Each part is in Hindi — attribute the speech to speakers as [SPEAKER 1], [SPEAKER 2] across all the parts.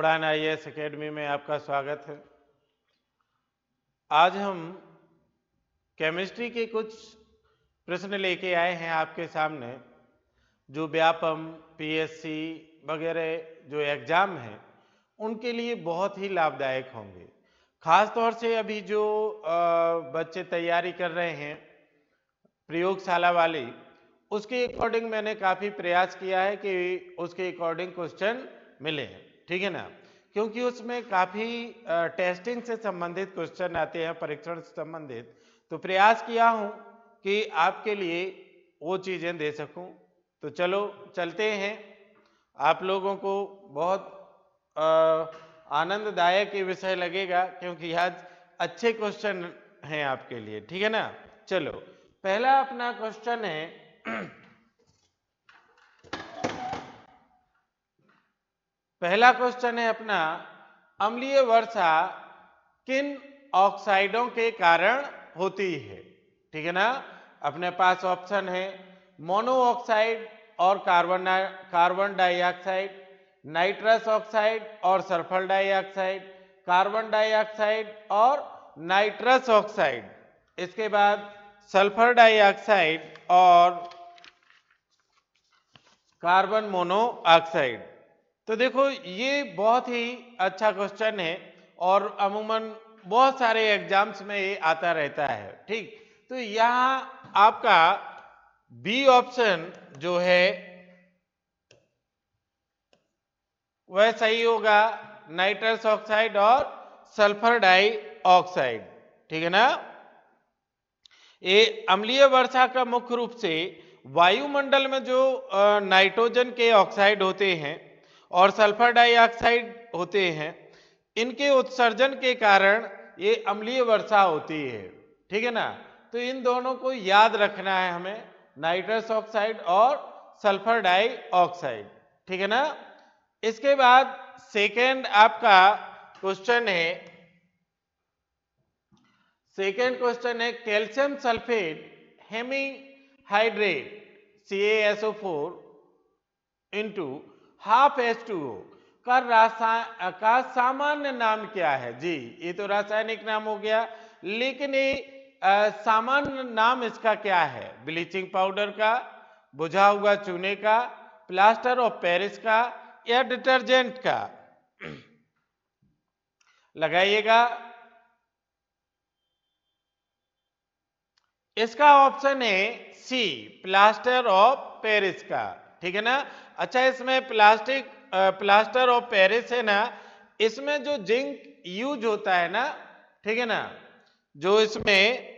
[SPEAKER 1] उड़ान आईएएस एकेडमी में आपका स्वागत है। आज हम केमिस्ट्री के कुछ प्रश्न लेके आए हैं आपके सामने, जो व्यापम, पीएससी वगैरह जो एग्जाम हैं उनके लिए बहुत ही लाभदायक होंगे। खास तौर से अभी जो बच्चे तैयारी कर रहे हैं प्रयोगशाला वाली, उसके अकॉर्डिंग मैंने काफ़ी प्रयास किया है कि उसके अकॉर्डिंग क्वेश्चन मिले, ठीक है ना, क्योंकि उसमें काफ़ी टेस्टिंग से संबंधित क्वेश्चन आते हैं, परीक्षण से संबंधित। तो प्रयास किया हूँ कि आपके लिए वो चीज़ें दे सकूँ। तो चलो चलते हैं। आप लोगों को बहुत आनंददायक ये विषय लगेगा, क्योंकि आज अच्छे क्वेश्चन हैं आपके लिए, ठीक है ना। चलो, पहला अपना क्वेश्चन है पहला क्वेश्चन है अपना, अम्लीय वर्षा किन ऑक्साइडों के कारण होती है, ठीक है ना। अपने पास ऑप्शन है मोनो ऑक्साइड और कार्बन डाइऑक्साइड, नाइट्रस ऑक्साइड और सल्फर डाइऑक्साइड, कार्बन डाइऑक्साइड और नाइट्रस ऑक्साइड, इसके बाद सल्फर डाइऑक्साइड और कार्बन मोनोऑक्साइड। तो देखो, ये बहुत ही अच्छा क्वेश्चन है और अमूमन बहुत सारे एग्जाम्स में ये आता रहता है, ठीक। तो यहाँ आपका बी ऑप्शन जो है वह सही होगा, नाइट्रस ऑक्साइड और सल्फर डाइऑक्साइड, ठीक है ना। ये अम्लीय वर्षा का मुख्य रूप से वायुमंडल में जो नाइट्रोजन के ऑक्साइड होते हैं और सल्फर डाइऑक्साइड होते हैं, इनके उत्सर्जन के कारण ये अम्लीय वर्षा होती है, ठीक है ना। तो इन दोनों को याद रखना है हमें, नाइट्रस ऑक्साइड और सल्फर डाइऑक्साइड, ठीक है ना। इसके बाद सेकेंड आपका क्वेश्चन है, calcium sulphate hemihydrate CaSO4 into half H2O का सामान्य नाम क्या है जी। ये तो रासायनिक नाम हो गया, लेकिन ये सामान्य नाम इसका क्या है? ब्लीचिंग पाउडर का, बुझा हुआ चूने का, प्लास्टर ऑफ पेरिस का या डिटर्जेंट का? लगाइएगा। इसका ऑप्शन है सी, प्लास्टर ऑफ पेरिस का, ठीक है ना। अच्छा, इसमें प्लास्टर ऑफ पेरिस है ना, इसमें जो जिंक यूज होता है ना, ठीक है ना, जो इसमें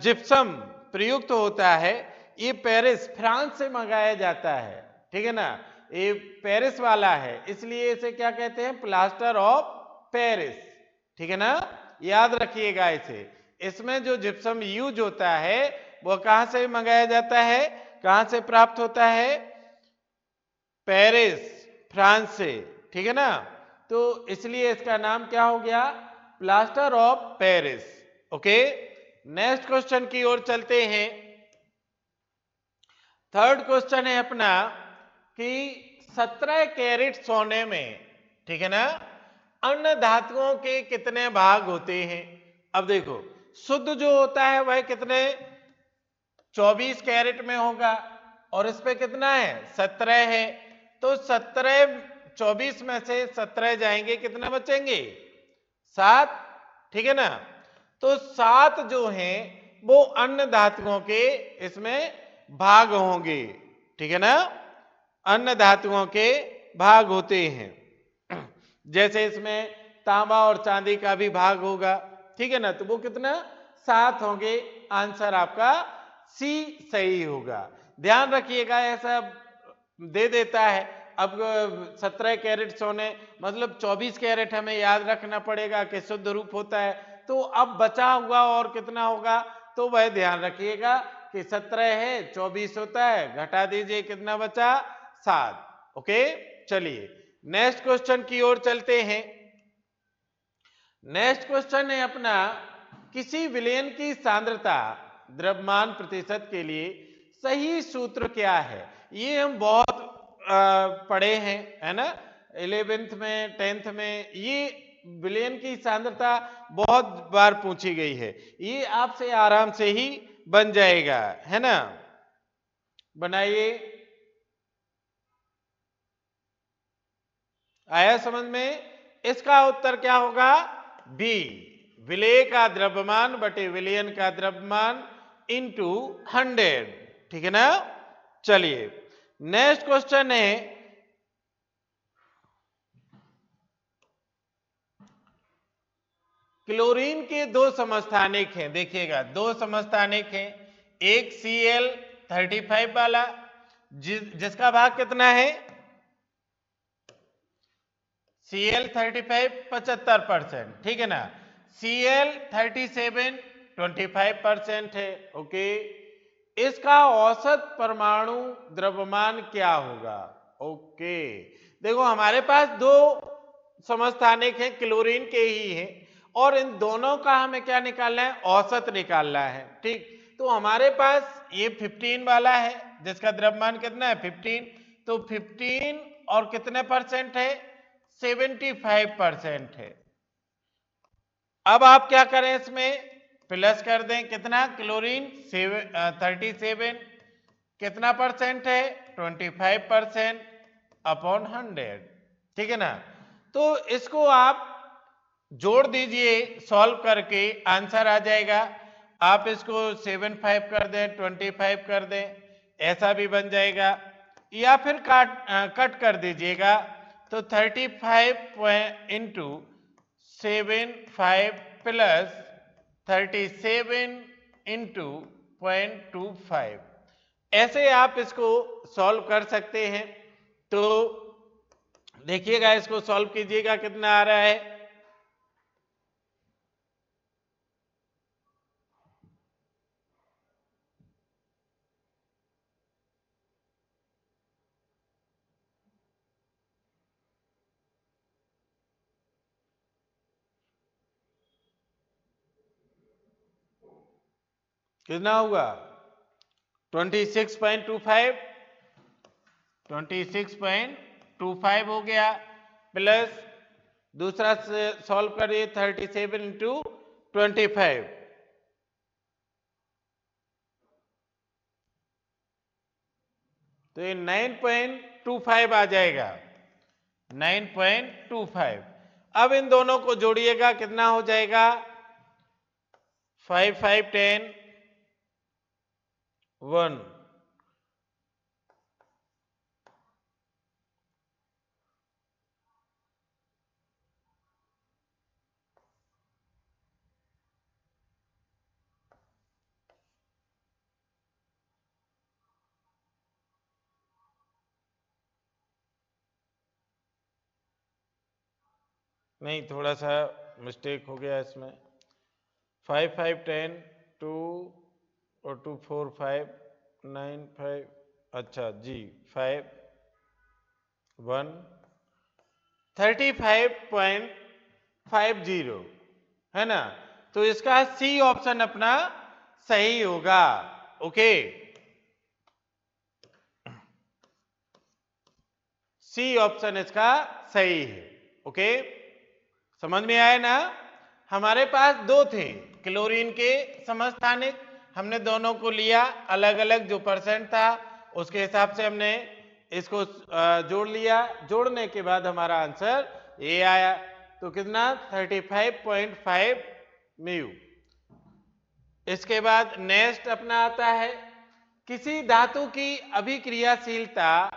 [SPEAKER 1] जिप्सम प्रयुक्त होता है, ये पेरिस फ्रांस से मंगाया जाता है, ठीक है ना। ये पेरिस वाला है, इसलिए इसे क्या कहते हैं? प्लास्टर ऑफ पेरिस, ठीक है ना। याद रखिएगा इसे। इसमें जो जिप्सम यूज होता है वो कहां से मंगाया जाता है, कहां से प्राप्त होता है? पेरिस, फ्रांस से, ठीक है ना। तो इसलिए इसका नाम क्या हो गया? Plaster of Paris. Okay, next question की ओर चलते हैं। थर्ड क्वेश्चन है अपना कि 17 कैरेट सोने में, ठीक है ना, अन्य धातुओं के कितने भाग होते हैं? अब देखो, शुद्ध जो होता है वह कितने? 24 कैरेट में होगा, और इस पे कितना है? 17 है। तो 17, 24 में से 17 जाएंगे, कितने बचेंगे? 7, ठीक है ना। तो 7 जो हैं वो अन्य धातुओं के इसमें भाग होंगे, ठीक है ना, अन्य धातुओं के भाग होते हैं। जैसे इसमें तांबा और चांदी का भी भाग होगा, ठीक है ना। तो वो कितना? 7 होंगे। आंसर आपका सी सही होगा। ध्यान रखिएगा, ऐसा दे देता है। अब 17 कैरेट सोने मतलब 24 कैरेट हमें याद रखना पड़ेगा कि शुद्ध रूप होता है। तो अब बचा हुआ और कितना होगा, तो वह ध्यान रखिएगा कि 17 है, 24 होता है, घटा दीजिए, कितना बचा? 7। ओके, चलिए नेक्स्ट क्वेश्चन की ओर चलते हैं। नेक्स्ट क्वेश्चन है अपना, किसी विलयन की सांद्रता द्रव्यमान प्रतिशत के लिए सही सूत्र क्या है? ये हम बहुत पढ़े हैं, है ना। 11th में 10th में ये विलयन की सांद्रता बहुत बार पूछी गई है, ये आपसे आराम से ही बन जाएगा, है ना। बनाइए, आया समझ में। इसका उत्तर क्या होगा? बी, विलेय का द्रव्यमान बटे विलयन का द्रव्यमान इंटू 100, ठीक है ना। चलिए नेक्स्ट क्वेश्चन है, क्लोरीन के दो समस्थानिक हैं, देखिएगा दो समस्थानिक हैं, एक Cl35 वाला जिसका भाग कितना है, Cl35 75%, ठीक है ना। Cl37 25% है, ओके। इसका औसत परमाणु द्रव्यमान क्या होगा? ओके, देखो हमारे पास दो समस्थानिक हैं, क्लोरीन के ही हैं, और इन दोनों का हमें क्या निकालना है? औसत निकालना है, ठीक। तो हमारे पास ये 15 वाला है जिसका द्रव्यमान कितना है? 15। तो 15 और कितने परसेंट है? 75% है। अब आप क्या करें, इसमें प्लस कर दें, कितना? क्लोरीन 37 कितना परसेंट है? 25% अपॉन 100, ठीक है ना। तो इसको आप जोड़ दीजिए, सॉल्व करके आंसर आ जाएगा। आप इसको 75 कर दें, 25 कर दें, ऐसा भी बन जाएगा, या फिर कट कर दीजिएगा। तो 35 इंटू 75 प्लस 37 इंटू 0.25, ऐसे आप इसको सॉल्व कर सकते हैं। तो देखिएगा, इसको सॉल्व कीजिएगा, कितना आ रहा है? कितना होगा? 26.25, 26.25 हो गया, प्लस दूसरा से सॉल्व करिए 37 इंटू 25, तो ये 9.25 आ जाएगा, 9.25। अब इन दोनों को जोड़िएगा, कितना हो जाएगा? 5 5 10 1, नहीं थोड़ा सा मिस्टेक हो गया इसमें। 5 5 10 2 और 2 4 5 9 5, अच्छा जी, 5 1 35.50 है ना। तो इसका सी ऑप्शन अपना सही होगा, ओके। सी ऑप्शन इसका सही है, ओके। समझ में आया ना। हमारे पास दो थे क्लोरीन के समस्थानिक, हमने दोनों को लिया, अलग अलग जो परसेंट था उसके हिसाब से हमने इसको जोड़ लिया, जोड़ने के बाद हमारा आंसर ये आया। तो कितना? 35.5 म्यू। इसके बाद नेक्स्ट अपना आता है, किसी धातु की अभिक्रियाशीलता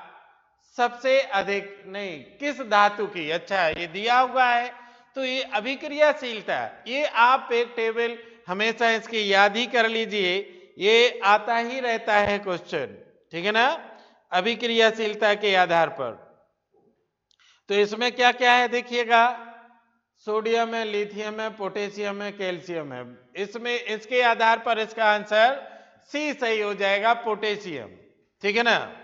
[SPEAKER 1] सबसे अधिक, नहीं किस धातु की, अच्छा ये दिया हुआ है, तो ये अभिक्रियाशीलता, ये आप एक टेबल हमेशा इसकी याद ही कर लीजिए, ये आता ही रहता है क्वेश्चन, ठीक है ना, अभिक्रियाशीलता के आधार पर। तो इसमें क्या क्या है देखिएगा, सोडियम है, लिथियम है, पोटेशियम है, कैल्शियम है, इसमें इसके आधार पर इसका आंसर सी सही हो जाएगा, पोटेशियम, ठीक है ना।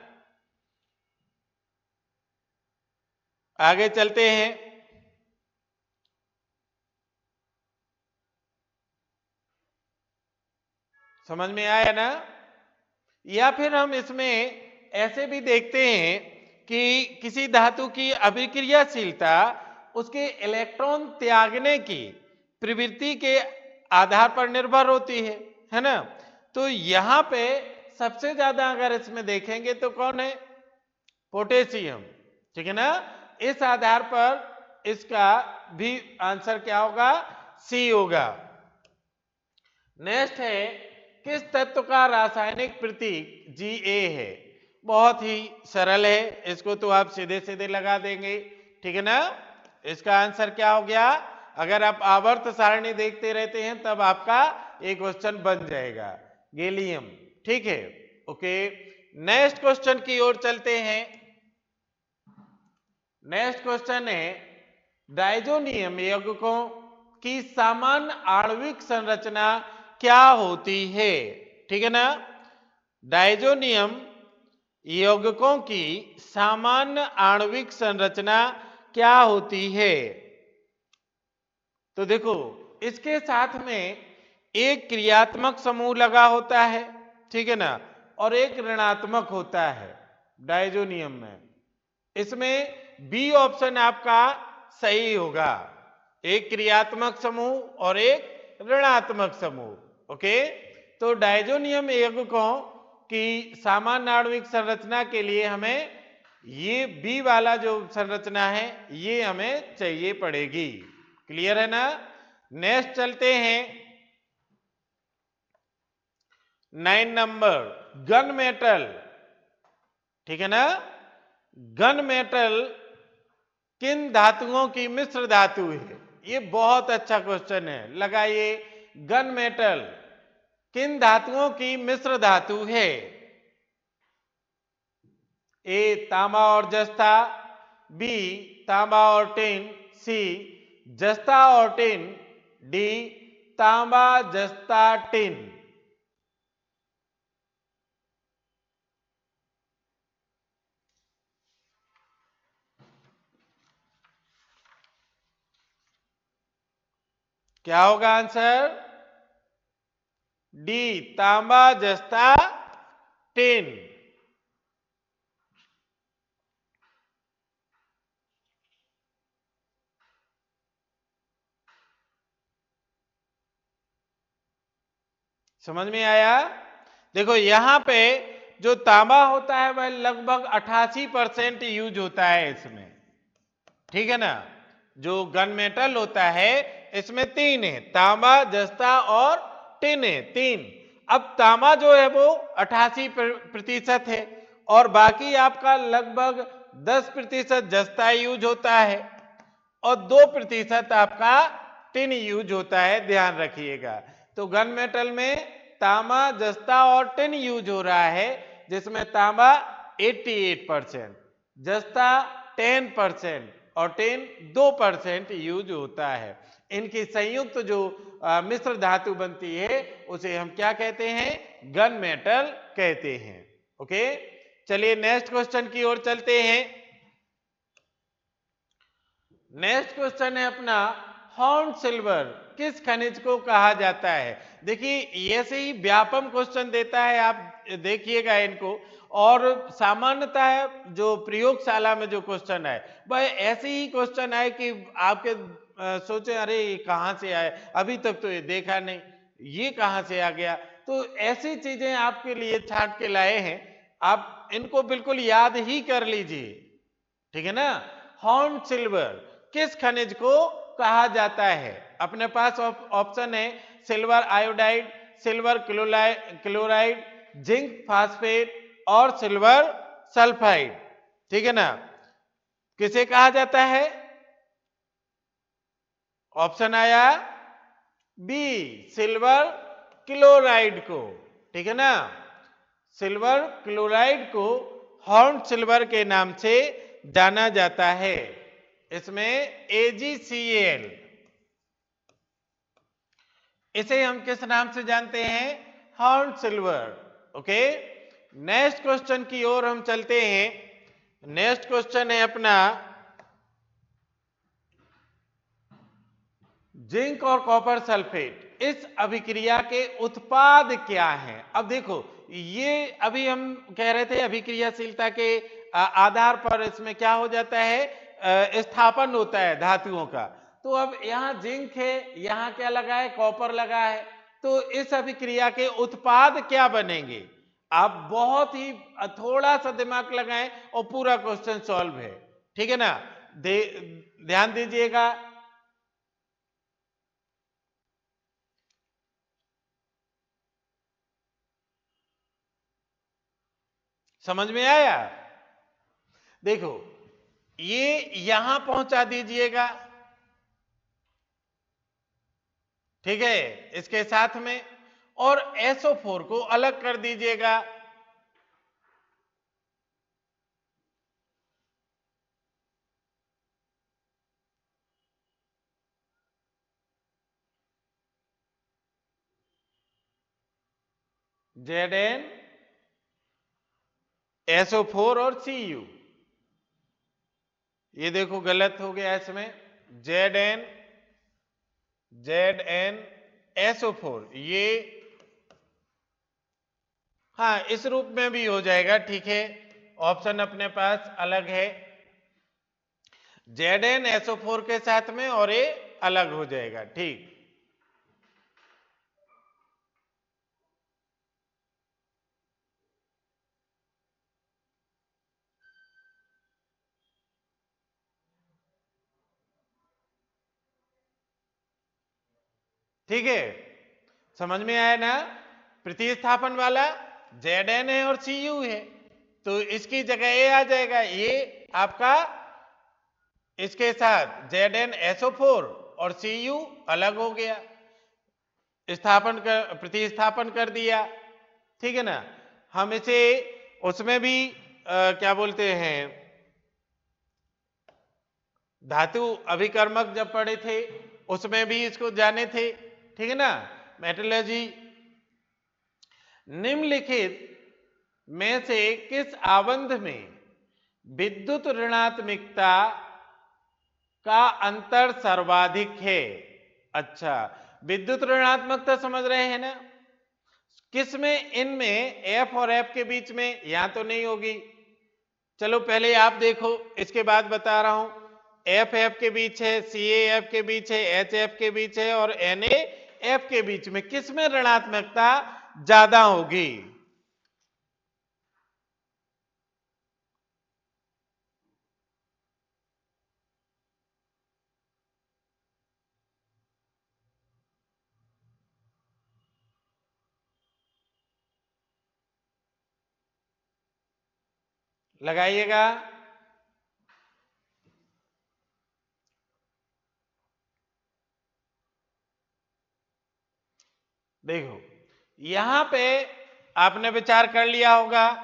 [SPEAKER 1] आगे चलते हैं, समझ में आया ना। या फिर हम इसमें ऐसे भी देखते हैं कि किसी धातु की अभिक्रियाशीलता उसके इलेक्ट्रॉन त्यागने की प्रवृत्ति के आधार पर निर्भर होती है ना। तो यहां पे सबसे ज्यादा अगर इसमें देखेंगे तो कौन है, पोटेशियम, ठीक है ना। इस आधार पर इसका भी आंसर क्या होगा, सी होगा। नेक्स्ट है, किस तत्व का रासायनिक प्रतीक Ga है। बहुत ही सरल है, इसको तो आप सीधे सीधे लगा देंगे, ठीक है ना। इसका आंसर क्या हो गया, अगर आप आवर्त सारणी देखते रहते हैं तब आपका ये क्वेश्चन बन जाएगा, गैलियम, ठीक है। ओके, नेक्स्ट क्वेश्चन की ओर चलते हैं। नेक्स्ट क्वेश्चन है, डायजोनियम यौगिकों की सामान्य आणविक संरचना क्या होती है, ठीक है ना। डायजोनियम यौगिकों की सामान्य आणविक संरचना क्या होती है। तो देखो, इसके साथ में एक क्रियात्मक समूह लगा होता है, ठीक है ना, और एक ऋणात्मक होता है डायजोनियम में। इसमें बी ऑप्शन आपका सही होगा, एक क्रियात्मक समूह और एक ऋणात्मक समूह। ओके, तो डायजोनियम यौगिकों की सामान्य आणविक संरचना के लिए हमें ये बी वाला जो संरचना है ये हमें चाहिए पड़ेगी। क्लियर है ना। नेक्स्ट चलते हैं 9 नंबर, गन मेटल, ठीक है ना। गन मेटल किन धातुओं की मिश्र धातु है, ये बहुत अच्छा क्वेश्चन है, लगाइए। गन मेटल किन धातुओं की मिश्र धातु है। ए तांबा और जस्ता, बी तांबा और टिन, सी जस्ता और टिन, डी तांबा जस्ता टिन। क्या होगा आंसर, डी तांबा जस्ता टिन। समझ में आया। देखो यहां पे जो तांबा होता है वह लगभग 88% यूज होता है इसमें, ठीक है ना। जो गन मेटल होता है इसमें तीन है, तांबा जस्ता और टिन है, तीन। अब तांबा जो है वो 88% है और बाकी आपका लगभग 10% जस्ता यूज होता है और 2% आपका टिन यूज होता है, ध्यान रखिएगा। तो गन मेटल में तांबा जस्ता और टिन यूज हो रहा है, जिसमें तांबा 88%, जस्ता 10% और टिन 2% यूज होता है। इनकी संयुक्त जो मिश्र धातु बनती है उसे हम क्या कहते हैं, गन मेटल कहते हैं। ओके, चलिए नेक्स्ट क्वेश्चन की ओर चलते हैं। नेक्स्ट क्वेश्चन है अपना, हॉर्न सिल्वर किस खनिज को कहा जाता है। देखिए ऐसे ही व्यापम क्वेश्चन देता है, आप देखिएगा इनको। और सामान्यतः जो प्रयोगशाला में जो क्वेश्चन है वह ऐसे ही क्वेश्चन है कि आपके सोचे अरे ये कहाँ से आए, अभी तक तो ये देखा नहीं, ये कहाँ से आ गया। तो ऐसी चीजें आपके लिए छांट के लाए हैं, आप इनको बिल्कुल याद ही कर लीजिए, ठीक है ना। हॉर्न सिल्वर किस खनिज को कहा जाता है। अपने पास ऑप्शन है silver iodide, silver chloride, zinc phosphate और सिल्वर सल्फाइड, ठीक है ना। किसे कहा जाता है, ऑप्शन आया बी सिल्वर क्लोराइड को, ठीक है ना। सिल्वर क्लोराइड को हॉर्न सिल्वर के नाम से जाना जाता है। इसमें AgCl, इसे हम किस नाम से जानते हैं, horn silver. Okay, next question की ओर हम चलते हैं। नेक्स्ट क्वेश्चन है अपना, जिंक और कॉपर सल्फेट इस अभिक्रिया के उत्पाद क्या हैं। अब देखो ये अभी हम कह रहे थे अभिक्रियाशीलता के आधार पर इसमें क्या हो जाता है, स्थापन होता है धातुओं का। तो अब यहाँ जिंक है, यहाँ क्या लगा है, कॉपर लगा है, तो इस अभिक्रिया के उत्पाद क्या बनेंगे। आप बहुत ही थोड़ा सा दिमाग लगाएं और पूरा क्वेश्चन सॉल्व है, ठीक है ना। ध्यान दीजिएगा। समझ में आया। देखो ये यहां पहुंचा दीजिएगा, ठीक है, इसके साथ में, और SO4 को अलग कर दीजिएगा। Zn SO4 और Cu, ये देखो गलत हो गया इसमें, Zn SO4, ये हाँ इस रूप में भी हो जाएगा, ठीक है, ऑप्शन अपने पास अलग है, Zn SO4 के साथ में और ये अलग हो जाएगा, ठीक। ठीक है, समझ में आया ना। प्रतिस्थापन वाला Zn है और Cu है, तो इसकी जगह ये आ जाएगा, ये आपका इसके साथ Zn SO4 और Cu अलग हो गया, प्रतिस्थापन कर दिया, ठीक है ना। हम इसे उसमें भी क्या बोलते हैं, धातु अभिकर्मक जब पढ़े थे उसमें भी इसको जाने थे, ठीक है ना, मेटलर्जी। निम्नलिखित में से किस आबंध में विद्युत ऋणात्मकता का अंतर सर्वाधिक है। अच्छा, विद्युत ऋणात्मकता समझ रहे हैं ना, किसमें, इनमें F और F के बीच में, यहां तो नहीं होगी, चलो पहले आप देखो इसके बाद बता रहा हूं। F के बीच है, CaF के बीच है, HF के बीच है और NaF के बीच में किसमें ऋणात्मकता ज्यादा होगी। लगाइएगा। देखो यहां पे आपने विचार कर लिया होगा,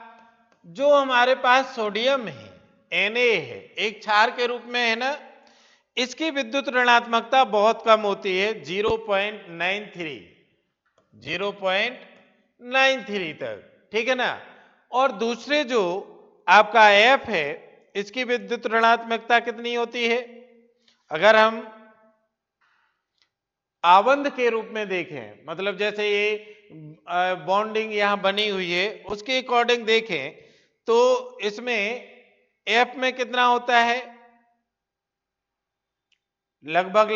[SPEAKER 1] जो हमारे पास सोडियम है Na है, एक क्षार के रूप में है ना, इसकी विद्युत ऋणात्मकता बहुत कम होती है, 0.93 तक, ठीक है ना। और दूसरे जो आपका F है, इसकी विद्युत ऋणात्मकता कितनी होती है, अगर हम आबंध के रूप में देखें, मतलब जैसे ये बॉन्डिंग यहां बनी हुई है उसके अकॉर्डिंग देखें, तो इसमें F में कितना होता है, लगभग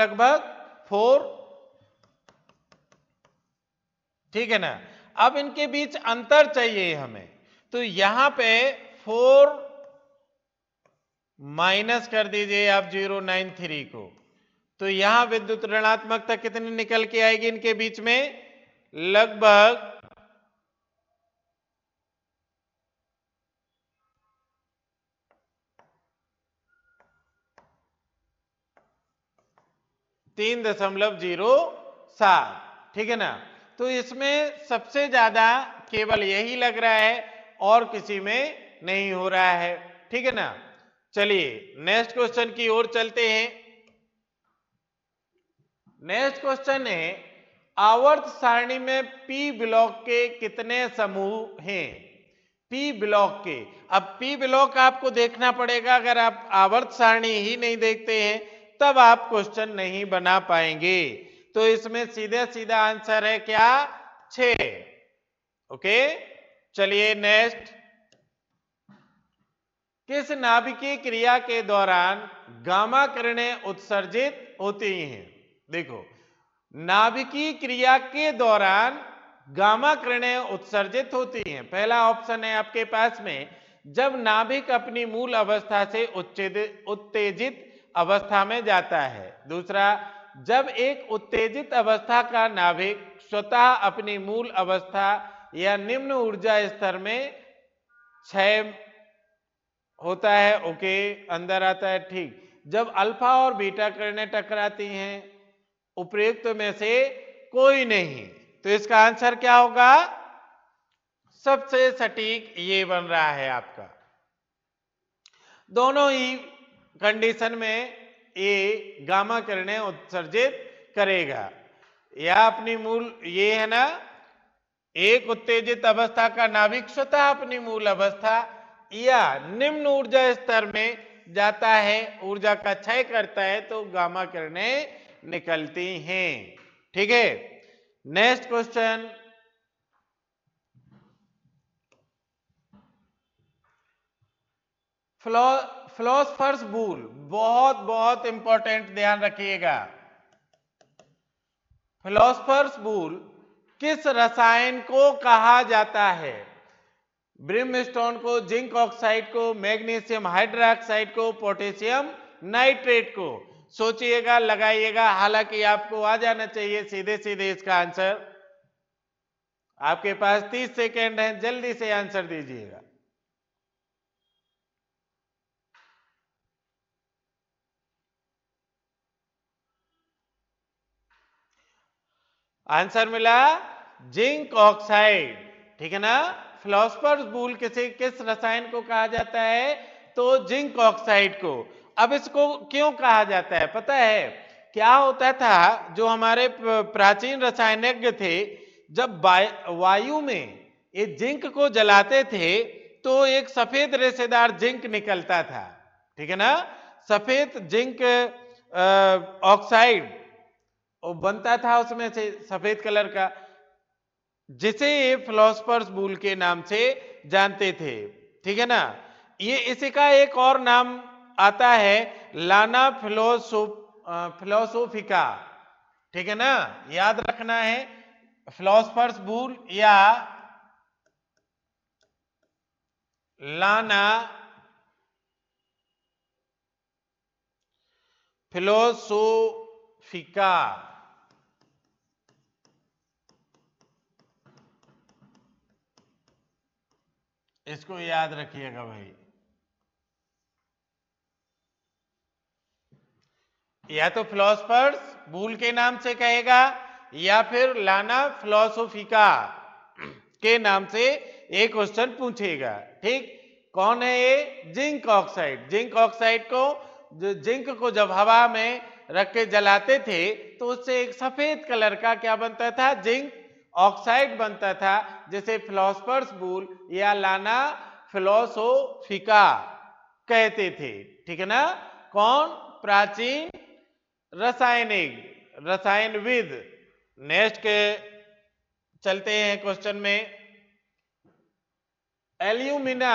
[SPEAKER 1] 4, ठीक है ना। अब इनके बीच अंतर चाहिए हमें, तो यहां पे 4 माइनस कर दीजिए आप 093 को, तो यहां विद्युत ऋणात्मकता कितनी निकल के आएगी इनके बीच में, लगभग 3.07, ठीक है ना। तो इसमें सबसे ज्यादा केवल यही लग रहा है और किसी में नहीं हो रहा है, ठीक है ना। चलिए नेक्स्ट क्वेश्चन की ओर चलते हैं। नेक्स्ट क्वेश्चन है, आवर्त सारणी में पी ब्लॉक के कितने समूह हैं। पी ब्लॉक के, अब पी ब्लॉक आपको देखना पड़ेगा, अगर आप आवर्त सारणी ही नहीं देखते हैं तब आप क्वेश्चन नहीं बना पाएंगे। तो इसमें सीधा सीधा आंसर है क्या, 6। ओके, चलिए नेक्स्ट। किस नाभिकीय क्रिया के दौरान गामा किरणें उत्सर्जित होती हैं? देखो, नाभिकीय क्रिया के दौरान गामा किरणें उत्सर्जित होती हैं। पहला ऑप्शन है आपके पास में, जब नाभिक अपनी मूल अवस्था से उत्तेजित अवस्था में जाता है। दूसरा, जब एक उत्तेजित अवस्था का नाभिक स्वतः अपनी मूल अवस्था या निम्न ऊर्जा स्तर में क्षय होता है। ओके, अंदर आता है, ठीक। जब अल्फा और बीटा किरणें टकराती हैं। उपयुक्त में से कोई नहीं। तो इसका आंसर क्या होगा? सबसे सटीक ये बन रहा है आपका। दोनों ही कंडीशन में ये गामा किरणें उत्सर्जित करेगा। या अपनी मूल, ये है ना, एक उत्तेजित अवस्था का नाभिक स्वतः अपनी मूल अवस्था या निम्न ऊर्जा स्तर में जाता है, ऊर्जा का क्षय करता है, तो गामा किरणें निकलती हैं। ठीक है, नेक्स्ट क्वेश्चन। फिलोसफर्स बूल, बहुत बहुत इंपॉर्टेंट, ध्यान रखिएगा। फिलोसफर्स बूल किस रसायन को कहा जाता है? ब्रिमस्टोन को, जिंक ऑक्साइड को, मैग्नीशियम हाइड्रोक्साइड को, पोटेशियम नाइट्रेट को? सोचिएगा, लगाइएगा। हालांकि आपको आ जाना चाहिए सीधे सीधे इसका आंसर। आपके पास 30 सेकेंड है, जल्दी से आंसर दीजिएगा। आंसर मिला जिंक ऑक्साइड। ठीक है ना? फिलोसफर्स बूल किस रसायन को कहा जाता है? तो जिंक ऑक्साइड को। अब इसको क्यों कहा जाता है पता है? क्या होता था, जो हमारे प्राचीन रसायनज्ञ थे, जब वायु में ये जिंक को जलाते थे तो एक सफेद रेशेदार जिंक निकलता था। ठीक है ना? सफेद जिंक ऑक्साइड बनता था उसमें से, सफेद कलर का, जिसे ये फिलोसफर्स बूल के नाम से जानते थे। ठीक है ना? ये इसी का एक और नाम आता है, लाना फिलोसोफिका। ठीक है ना? याद रखना है, फिलोसफर्स बूल या लाना फिलोसोफिका। इसको याद रखिएगा भाई। या तो फिलोसफर्स बूल के नाम से कहेगा या फिर लाना फिलोसोफिका के नाम से एक क्वेश्चन पूछेगा। ठीक, कौन है ये? Zinc oxide. जिंक ऑक्साइड को, जो जिंक को जब हवा में रख के जलाते थे तो उससे एक सफेद कलर का क्या बनता था? जिंक ऑक्साइड बनता था, जिसे फिलोसफर्स बूल या लाना फिलोसोफिका कहते थे। ठीक है ना? कौन? प्राचीन रसायनविद। नेक्स्ट के चलते हैं क्वेश्चन में। एल्यूमिना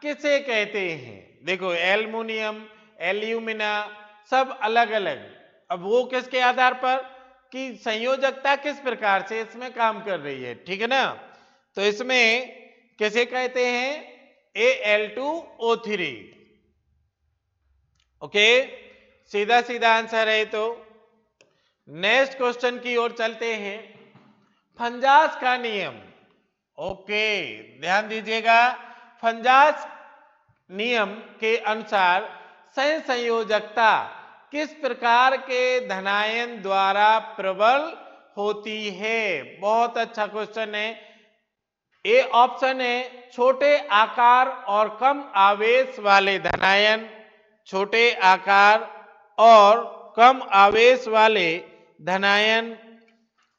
[SPEAKER 1] किसे कहते हैं? देखो, एल्युमिनियम, एल्यूमिना सब अलग अलग। अब वो किसके आधार पर कि संयोजकता किस प्रकार से इसमें काम कर रही है। ठीक है ना? तो इसमें किसे कहते हैं? Al2O3। ओके, सीधा सीधा आंसर है। तो नेक्स्ट क्वेश्चन की ओर चलते हैं। फंजास का नियम। ओके, ध्यान दीजिएगा। फंजास नियम के अनुसार सहसंयोजकता किस प्रकार के धनायन द्वारा प्रबल होती है? बहुत अच्छा क्वेश्चन है। ए ऑप्शन है छोटे आकार और कम आवेश वाले धनायन, छोटे आकार और कम आवेश वाले धनायन।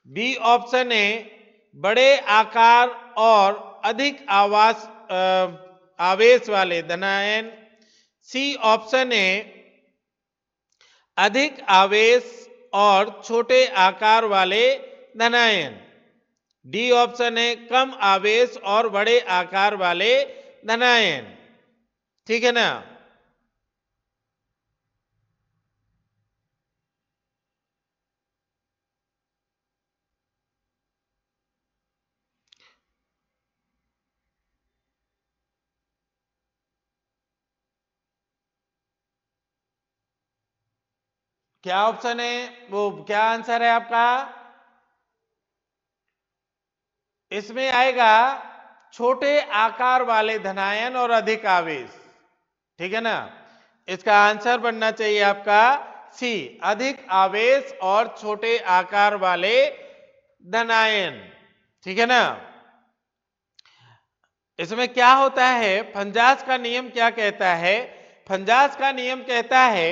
[SPEAKER 1] बी ऑप्शन है बड़े आकार और अधिक आवेश वाले धनायन। सी ऑप्शन है अधिक आवेश और छोटे आकार वाले धनायन। डी ऑप्शन है कम आवेश और बड़े आकार वाले धनायन। ठीक है ना। क्या ऑप्शन है, वो क्या आंसर है आपका? इसमें आएगा छोटे आकार वाले धनायन और अधिक आवेश। ठीक है ना, इसका आंसर बनना चाहिए आपका सी, अधिक आवेश और छोटे आकार वाले धनायन। ठीक है ना। इसमें क्या होता है, फंजास का नियम क्या कहता है? फंजास का नियम कहता है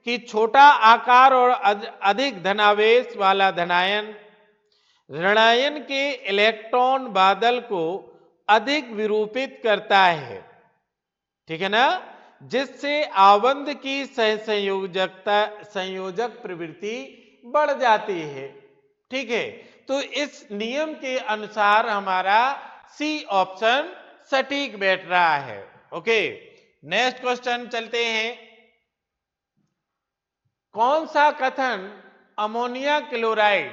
[SPEAKER 1] कि छोटा आकार और अधिक धनावेश वाला धनायन ऋणायन के इलेक्ट्रॉन बादल को अधिक विरूपित करता है। ठीक है ना, जिससे आबंध की संयोजक प्रवृत्ति बढ़ जाती है। ठीक है, तो इस नियम के अनुसार हमारा सी ऑप्शन सटीक बैठ रहा है। ओके, नेक्स्ट क्वेश्चन चलते हैं। कौन सा कथन अमोनिया क्लोराइड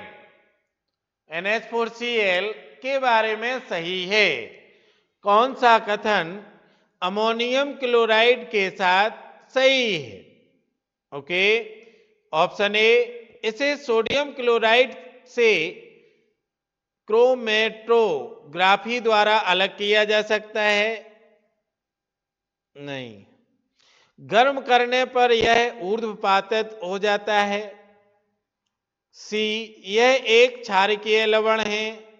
[SPEAKER 1] NH4Cl के बारे में सही है? कौन सा कथन अमोनियम क्लोराइड के साथ सही है? ओके, ऑप्शन ए, इसे सोडियम क्लोराइड से क्रोमेटोग्राफी द्वारा अलग किया जा सकता है। नहीं। गर्म करने पर यह ऊर्ध्वपातित हो जाता है। सी, यह एक क्षारकीय लवण है।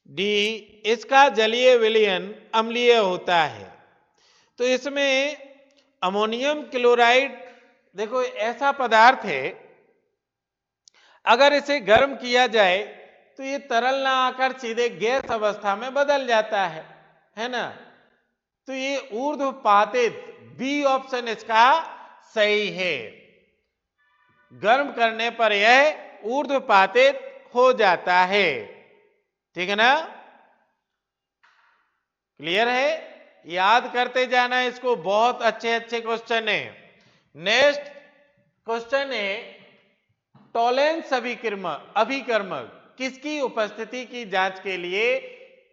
[SPEAKER 1] डी, इसका जलीय विलयन अम्लीय होता है। तो इसमें अमोनियम क्लोराइड देखो ऐसा पदार्थ है, अगर इसे गर्म किया जाए तो ये तरल ना आकर सीधे गैस अवस्था में बदल जाता है ना। तो ये ऊर्ध्वपातित, बी ऑप्शन इसका सही है। गर्म करने पर यह ऊर्ध्वपातित हो जाता है। ठीक है ना, क्लियर है? याद करते जाना इसको, बहुत अच्छे अच्छे क्वेश्चन है। नेक्स्ट क्वेश्चन है, टॉलेंस अभिकर्मक किसकी उपस्थिति की जांच के लिए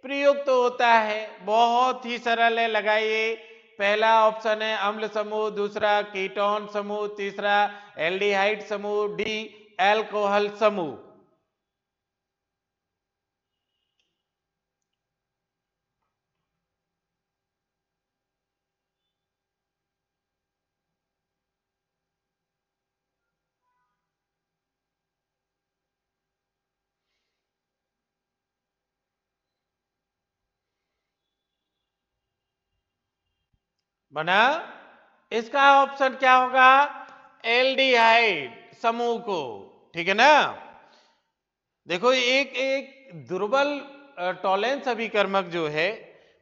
[SPEAKER 1] प्रयुक्त होता है? बहुत ही सरल है, लगाइए। पहला ऑप्शन है अम्ल समूह, दूसरा कीटोन समूह, तीसरा एल्डिहाइड समूह, डी एल्कोहल समूह। बना, इसका ऑप्शन क्या होगा? एल्डिहाइड समूह को। ठीक है ना। देखो एक एक दुर्बल टॉलेंस अभिकर्मक जो है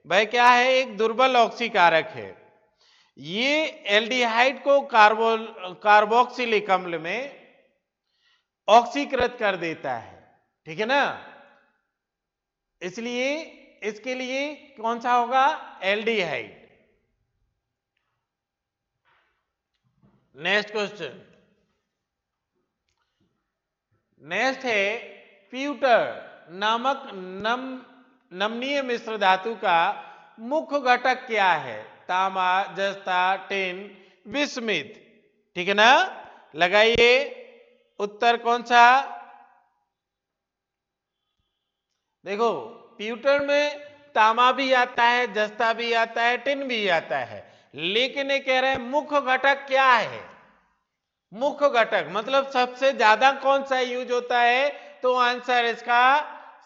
[SPEAKER 1] वह क्या है, एक दुर्बल ऑक्सीकारक है। ये एल्डिहाइड को कार्बोक्सिलिक अम्ल में ऑक्सीकृत कर देता है। ठीक है ना, इसलिए इसके लिए कौन सा होगा? एल्डिहाइड। नेक्स्ट क्वेश्चन, नेक्स्ट है प्यूटर नामक नमनीय मिश्र धातु का मुख्य घटक क्या है? तांबा, जस्ता, टिन, विस्मित। ठीक है ना, लगाइए उत्तर कौन सा? देखो प्यूटर में तांबा भी आता है, जस्ता भी आता है, टिन भी आता है, लेकिन ये कह रहे हैं मुख्य घटक क्या है? मुख्य घटक मतलब सबसे ज्यादा कौन सा यूज होता है? तो आंसर इसका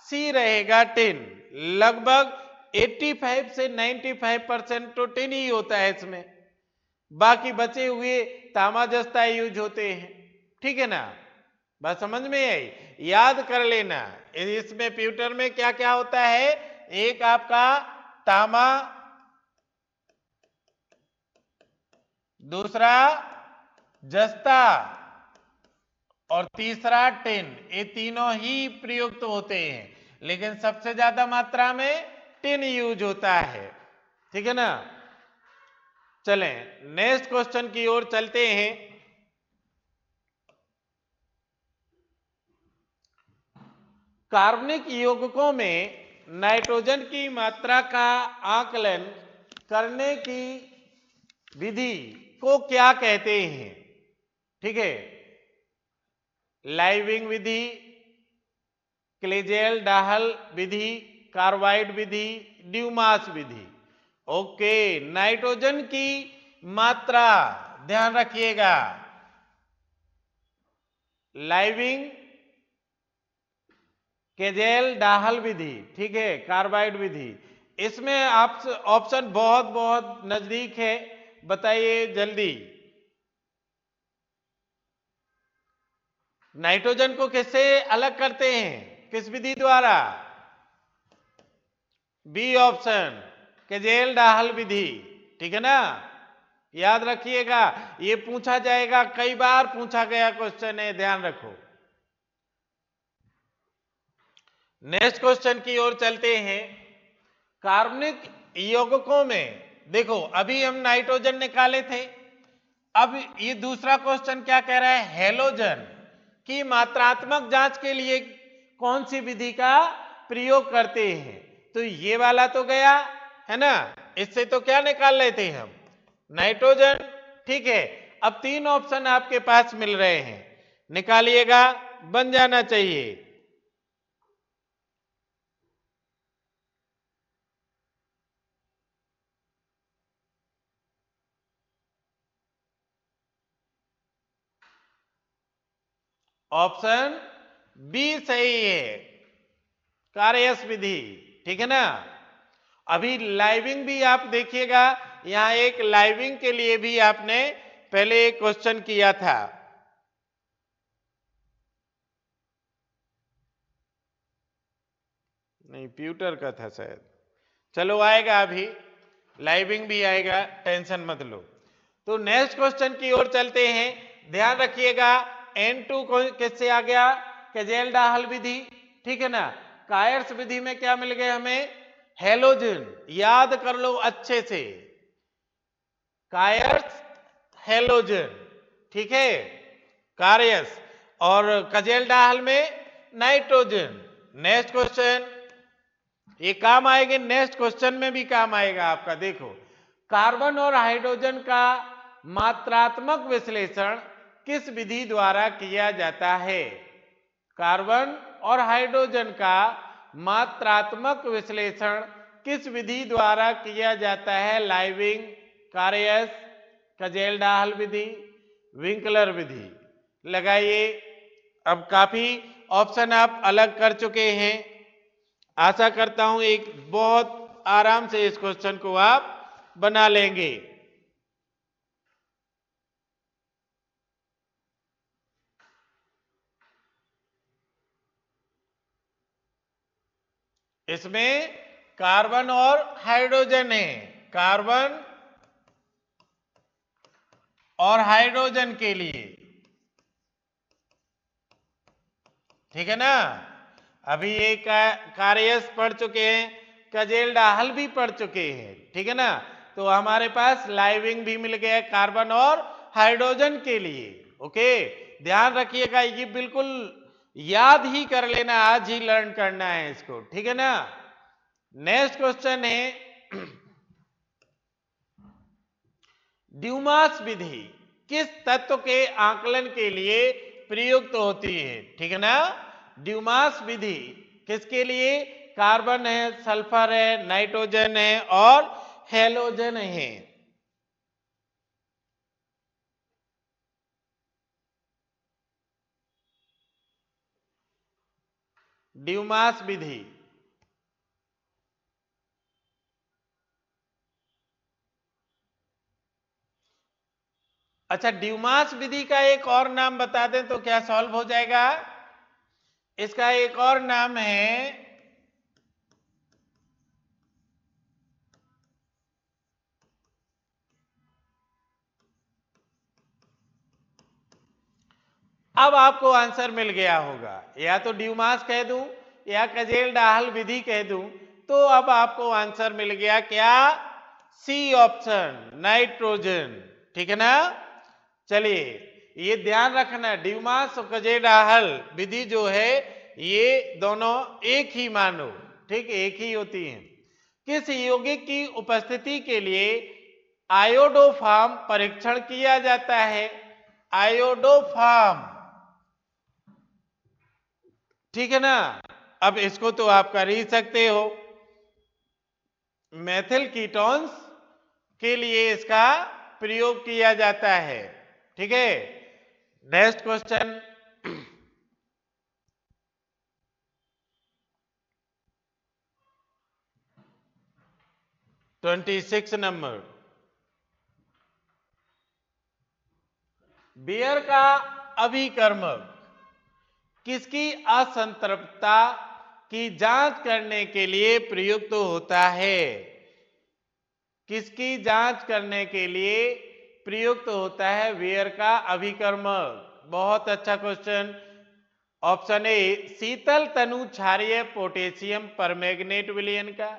[SPEAKER 1] सी रहेगा, टिन। लगभग 85 से 95% तो टिन ही होता है इसमें, बाकी बचे हुए तांबा जस्ता यूज होते हैं। ठीक है ना, बस समझ में आई, याद कर लेना। इसमें प्यूटर में क्या क्या होता है? एक आपका तांबा, दूसरा जस्ता और तीसरा टिन, ये तीनों ही प्रयुक्त होते हैं, लेकिन सबसे ज्यादा मात्रा में टिन यूज होता है। ठीक है ना, चलें नेक्स्ट क्वेश्चन की ओर चलते हैं। कार्बनिक यौगिकों में नाइट्रोजन की मात्रा का आकलन करने की विधि को क्या कहते हैं? ठीक है, लाइविंग विधि, क्लेजेल डाहल विधि, कार्बाइड विधि, ड्यूमास विधि। ओके, नाइट्रोजन की मात्रा ध्यान रखिएगा, लाइविंग, केजेल डाहल विधि, ठीक है, कार्बाइड विधि। इसमें आप ऑप्शन बहुत बहुत नजदीक है, बताइए जल्दी। नाइट्रोजन को किससे अलग करते हैं, किस विधि द्वारा? बी ऑप्शन, केजेल डाहल विधि, ठीक है ना, याद रखिएगा, ये पूछा जाएगा, कई बार पूछा गया क्वेश्चन है, ध्यान रखो। नेक्स्ट क्वेश्चन की ओर चलते हैं। कार्बनिक यौगिकों में देखो, अभी हम नाइट्रोजन निकाले थे, अब ये दूसरा क्वेश्चन क्या कह रहा है, हैलोजन की मात्रात्मक जांच के लिए कौन सी विधि का प्रयोग करते हैं? तो ये वाला तो गया है ना, इससे तो क्या निकाल रहे थे हम, नाइट्रोजन, ठीक है। अब तीन ऑप्शन आपके पास मिल रहे हैं, निकालिएगा, बन जाना चाहिए। ऑप्शन बी सही है, कार्यस विधि, ठीक है ना। अभी लाइविंग भी आप देखिएगा, यहां एक लाइविंग के लिए भी आपने पहले एक क्वेश्चन किया था। नहीं, प्यूटर का था शायद, चलो आएगा, अभी लाइविंग भी आएगा, टेंशन मत लो। तो नेक्स्ट क्वेश्चन की ओर चलते हैं, ध्यान रखिएगा, N2 किससे आ गया, केजेल डाहल विधि, ठीक है ना। कायर्स विधि में क्या मिल गए हमें, हेलोजन, याद कर लो अच्छे से, कायर्स हेलोजन, ठीक है, कार्यस, और कजेल डाहल में नाइट्रोजन। नेक्स्ट क्वेश्चन, ये काम आएंगे, नेक्स्ट क्वेश्चन में भी काम आएगा आपका, देखो, कार्बन और हाइड्रोजन का मात्रात्मक विश्लेषण किस विधि द्वारा किया जाता है? कार्बन और हाइड्रोजन का मात्रात्मक विश्लेषण किस विधि द्वारा किया जाता है? लाइविंग, कार्यस, कजेल डाहल विधि, विंकलर विधि। लगाइए, अब काफी ऑप्शन आप अलग कर चुके हैं, आशा करता हूं एक बहुत आराम से इस क्वेश्चन को आप बना लेंगे। इसमें कार्बन और हाइड्रोजन है, कार्बन और हाइड्रोजन के लिए, ठीक है ना। अभी ये कार्यस पढ़ चुके हैं, कजेल डाहल भी पढ़ चुके हैं, ठीक है ना। तो हमारे पास लाइविंग भी मिल गया कार्बन और हाइड्रोजन के लिए। ओके, ध्यान रखिएगा, ये बिल्कुल याद ही कर लेना, आज ही लर्न करना है इसको, ठीक है ना। नेक्स्ट क्वेश्चन है, ड्यूमास विधि किस तत्व के आकलन के लिए प्रयुक्त होती है? ठीक है ना, ड्यूमास विधि किसके लिए? कार्बन है, सल्फर है, नाइट्रोजन है और हेलोजन है। ड्यूमास विधि, अच्छा, ड्यूमास विधि का एक और नाम बता दें तो क्या सॉल्व हो जाएगा? इसका एक और नाम है अब आपको आंसर मिल गया होगा, या तो ड्यूमास कह दूं या कजेल डाहल विधि कह दूं, तो अब आपको आंसर मिल गया क्या? सी ऑप्शन नाइट्रोजन, ठीक है ना। चलिए ये ध्यान रखना, ड्यूमास और कजेडाहल विधि जो है ये दोनों एक ही मानो, ठीक, एक ही होती हैं। किस यौगिक की उपस्थिति के लिए आयोडोफार्म परीक्षण किया जाता है? आयोडोफार्म, ठीक है ना। अब इसको तो आप कर ही सकते हो। मेथिल कीटोन्स के लिए इसका प्रयोग किया जाता है, ठीक है। Next question, 26 number. बियर का अभिकर्मक किसकी असंतृप्तता की जांच करने के लिए प्रयुक्त होता है? किसकी जांच करने के लिए प्रयुक्त होता है बियर का अभिकर्मक? बहुत अच्छा क्वेश्चन। ऑप्शन ए शीतल तनु क्षारीय पोटेशियम परमैंगनेट विलयन का,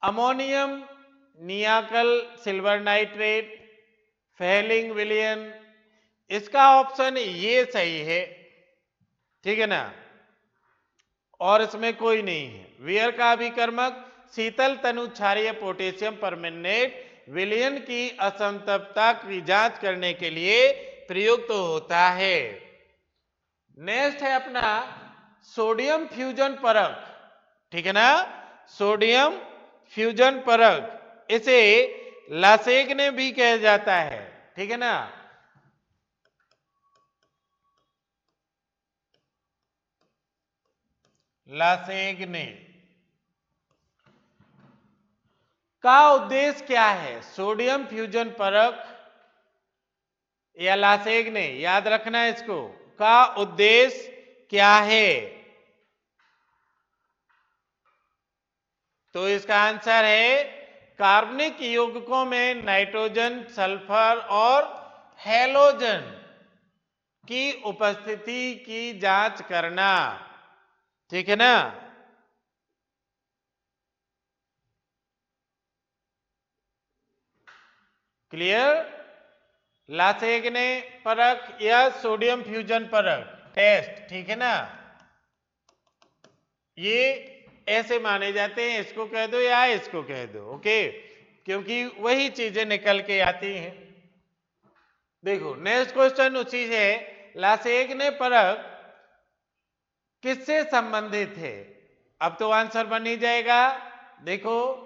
[SPEAKER 1] अमोनियम नियाकल सिल्वर नाइट्रेट, फेलिंग विलयन। इसका ऑप्शन ये सही है, ठीक है ना, और इसमें कोई नहीं है। वियर का अभिकर्मक शीतल तनु क्षारीय पोटेशियम परमैंगनेट विलयन की असंतृप्तता की जांच करने के लिए प्रयुक्त होता है। नेक्स्ट है अपना सोडियम फ्यूजन परख, ठीक है ना, सोडियम फ्यूजन परख, इसे लासेग्ने भी कहा जाता है, ठीक है ना। लासेग्ने का उद्देश्य क्या है? सोडियम फ्यूजन परख या लासेग्ने, याद रखना है इसको, का उद्देश्य क्या है? तो इसका आंसर है कार्बनिक यौगिकों में नाइट्रोजन, सल्फर और हैलोजन की उपस्थिति की जांच करना, ठीक है ना। क्लियर? लासेग्ने परख या सोडियम फ्यूजन परख टेस्ट, ठीक है ना, ये ऐसे माने जाते हैं, इसको कह दो या इसको कह दो, ओके, क्योंकि वही चीजें निकल के आती हैं। देखो नेक्स्ट क्वेश्चन उसी से, लासेग्ने परख किससे संबंधित है? अब तो आंसर बन ही जाएगा। देखो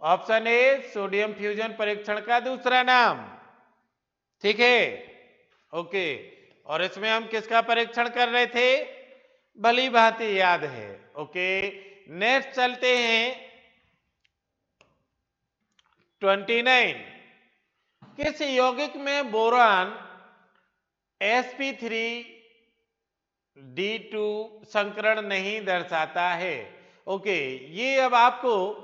[SPEAKER 1] ऑप्शन ए सोडियम फ्यूजन परीक्षण का दूसरा नाम, ठीक है, ओके। और इसमें हम किसका परीक्षण कर रहे थे? भली भांति याद है, ओके। नेक्स्ट चलते हैं 29। किस यौगिक में बोरान sp3d2 संकरण नहीं दर्शाता है? ओके, ये अब आपको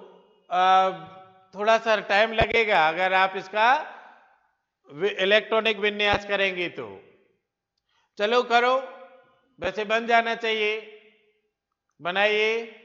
[SPEAKER 1] थोड़ा सा टाइम लगेगा अगर आप इसका इलेक्ट्रॉनिक विन्यास करेंगे तो। चलो करो, वैसे बन जाना चाहिए, बनाइए।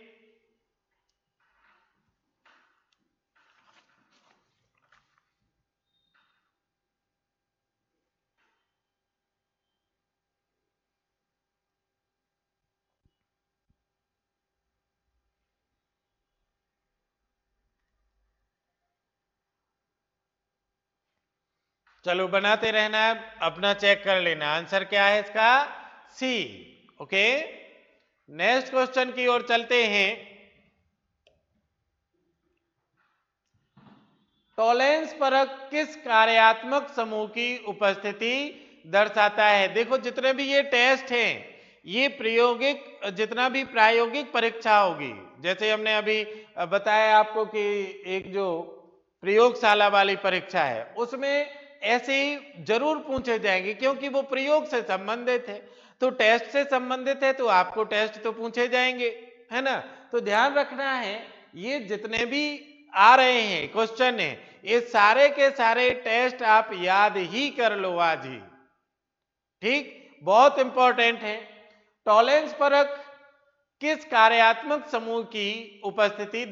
[SPEAKER 1] चलो बनाते रहना, अपना चेक कर लेना। आंसर क्या है इसका? सी, ओके। नेक्स्ट क्वेश्चन की ओर चलते हैं। टॉलेंस परख किस कार्यात्मक समूह की उपस्थिति दर्शाता है? देखो जितने भी ये टेस्ट हैं, ये प्रायोगिक, जितना भी प्रायोगिक परीक्षा होगी, जैसे हमने अभी बताया आपको कि एक जो प्रयोगशाला वाली परीक्षा है उसमें ऐसे ही जरूर पूछे जाएंगे, क्योंकि वो प्रयोग से संबंधित है। तो टेस्ट से संबंधित है तो आपको टेस्ट तो पूछे जाएंगे, है ना। तो ध्यान रखना है, ये जितने भी आ रहे हैं क्वेश्चन है, ये सारे के सारे टेस्ट आप याद ही कर लो आज ही, ठीक, बहुत इंपॉर्टेंट है। टॉलेंस परख किस कार्यात्मक समूह की उपस्थिति